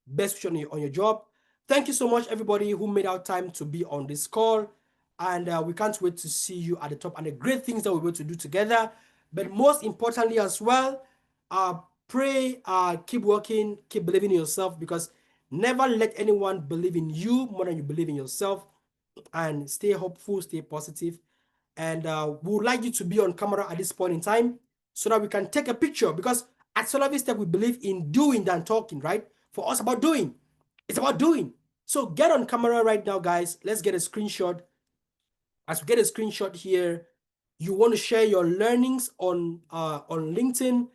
best wishes on your job. Thank you so much, everybody who made our time to be on this call. And we can't wait to see you at the top and the great things that we're going to do together. But most importantly as well, pray, keep working, keep believing in yourself, because never let anyone believe in you more than you believe in yourself. And stay hopeful, stay positive. And we would like you to be on camera at this point in time so that we can take a picture, because at SolaviseTech, we believe in doing than talking, right? For us, about doing. It's about doing. So get on camera right now, guys. Let's get a screenshot. As we get a screenshot here, you want to share your learnings on LinkedIn.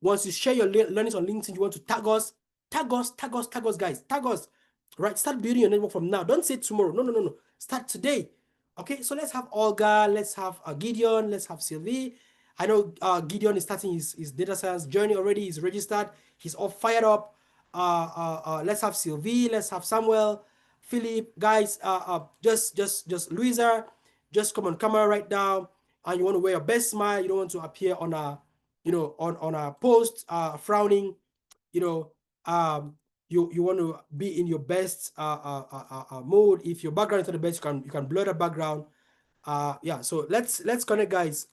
Once you share your learnings on LinkedIn, you want to tag us, guys. Tag us, right? Start building your network from now. Don't say tomorrow. No. Start today. Okay, so let's have Olga, let's have Gideon, let's have Sylvie. I know Gideon is starting his data science journey already. He's registered. He's all fired up. Let's have Sylvie. Let's have Samuel, Philip, guys. Just Louisa. Just come on camera right now, and you want to wear your best smile. You don't want to appear on a, on a post frowning. You want to be in your best mode. If your background is not the best, you can blur the background. Yeah, so let's connect, guys.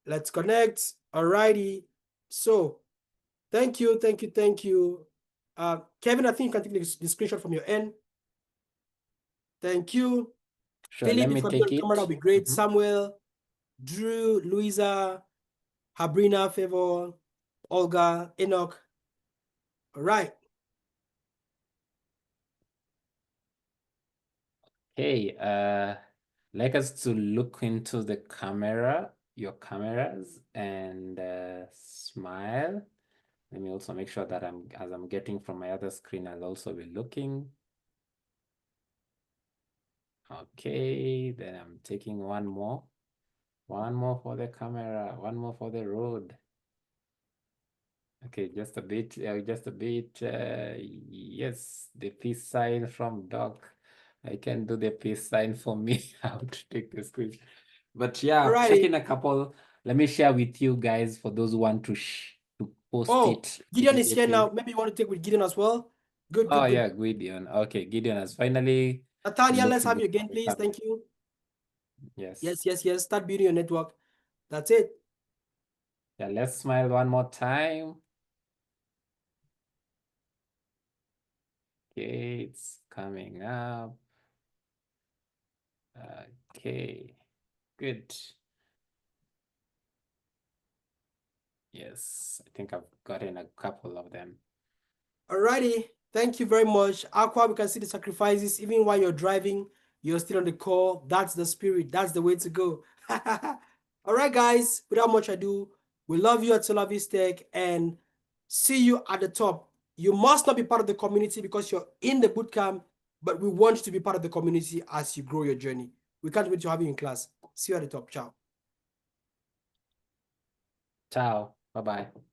Let's connect. Alrighty. So thank you. Kevin, I think you can take the screenshot from your end. Thank you. Sure, Philip, let me if you take can it. camera, that'll be great. Samuel, Drew, Louisa, Habrina, Favor, Olga, Enoch. All right. Hey, like us to look into the camera, your cameras, and smile. Let me also make sure that as I'm getting from my other screen, I'll also be looking. Okay, then I'm taking one more for the camera, one more for the road. Okay, just a bit, yes, the peace sign from Doc. I can do the peace sign for me, how to take the screen. But yeah, Alrighty. checking a couple. Let me share with you guys for those who want to post it. Gideon is here now. Maybe you want to take with Gideon as well. Good. Yeah, Gideon. Okay, Gideon has finally. Nathaniel, let's have you again, please. Thank you. Yes. Yes. Start building your network. That's it. Yeah, let's smile one more time. Okay, it's coming up. Okay, good. Yes, I think I've gotten a couple of them. Alrighty, thank you very much. Aqua, we can see the sacrifices. Even while you're driving, you're still on the call. That's the spirit. That's the way to go. All right, guys, without much ado, we love you at SolaviseTech and see you at the top. You must not be part of the community because you're in the bootcamp, but we want you to be part of the community as you grow your journey. We can't wait to have you in class. See you at the top. Ciao. Ciao. Bye-bye.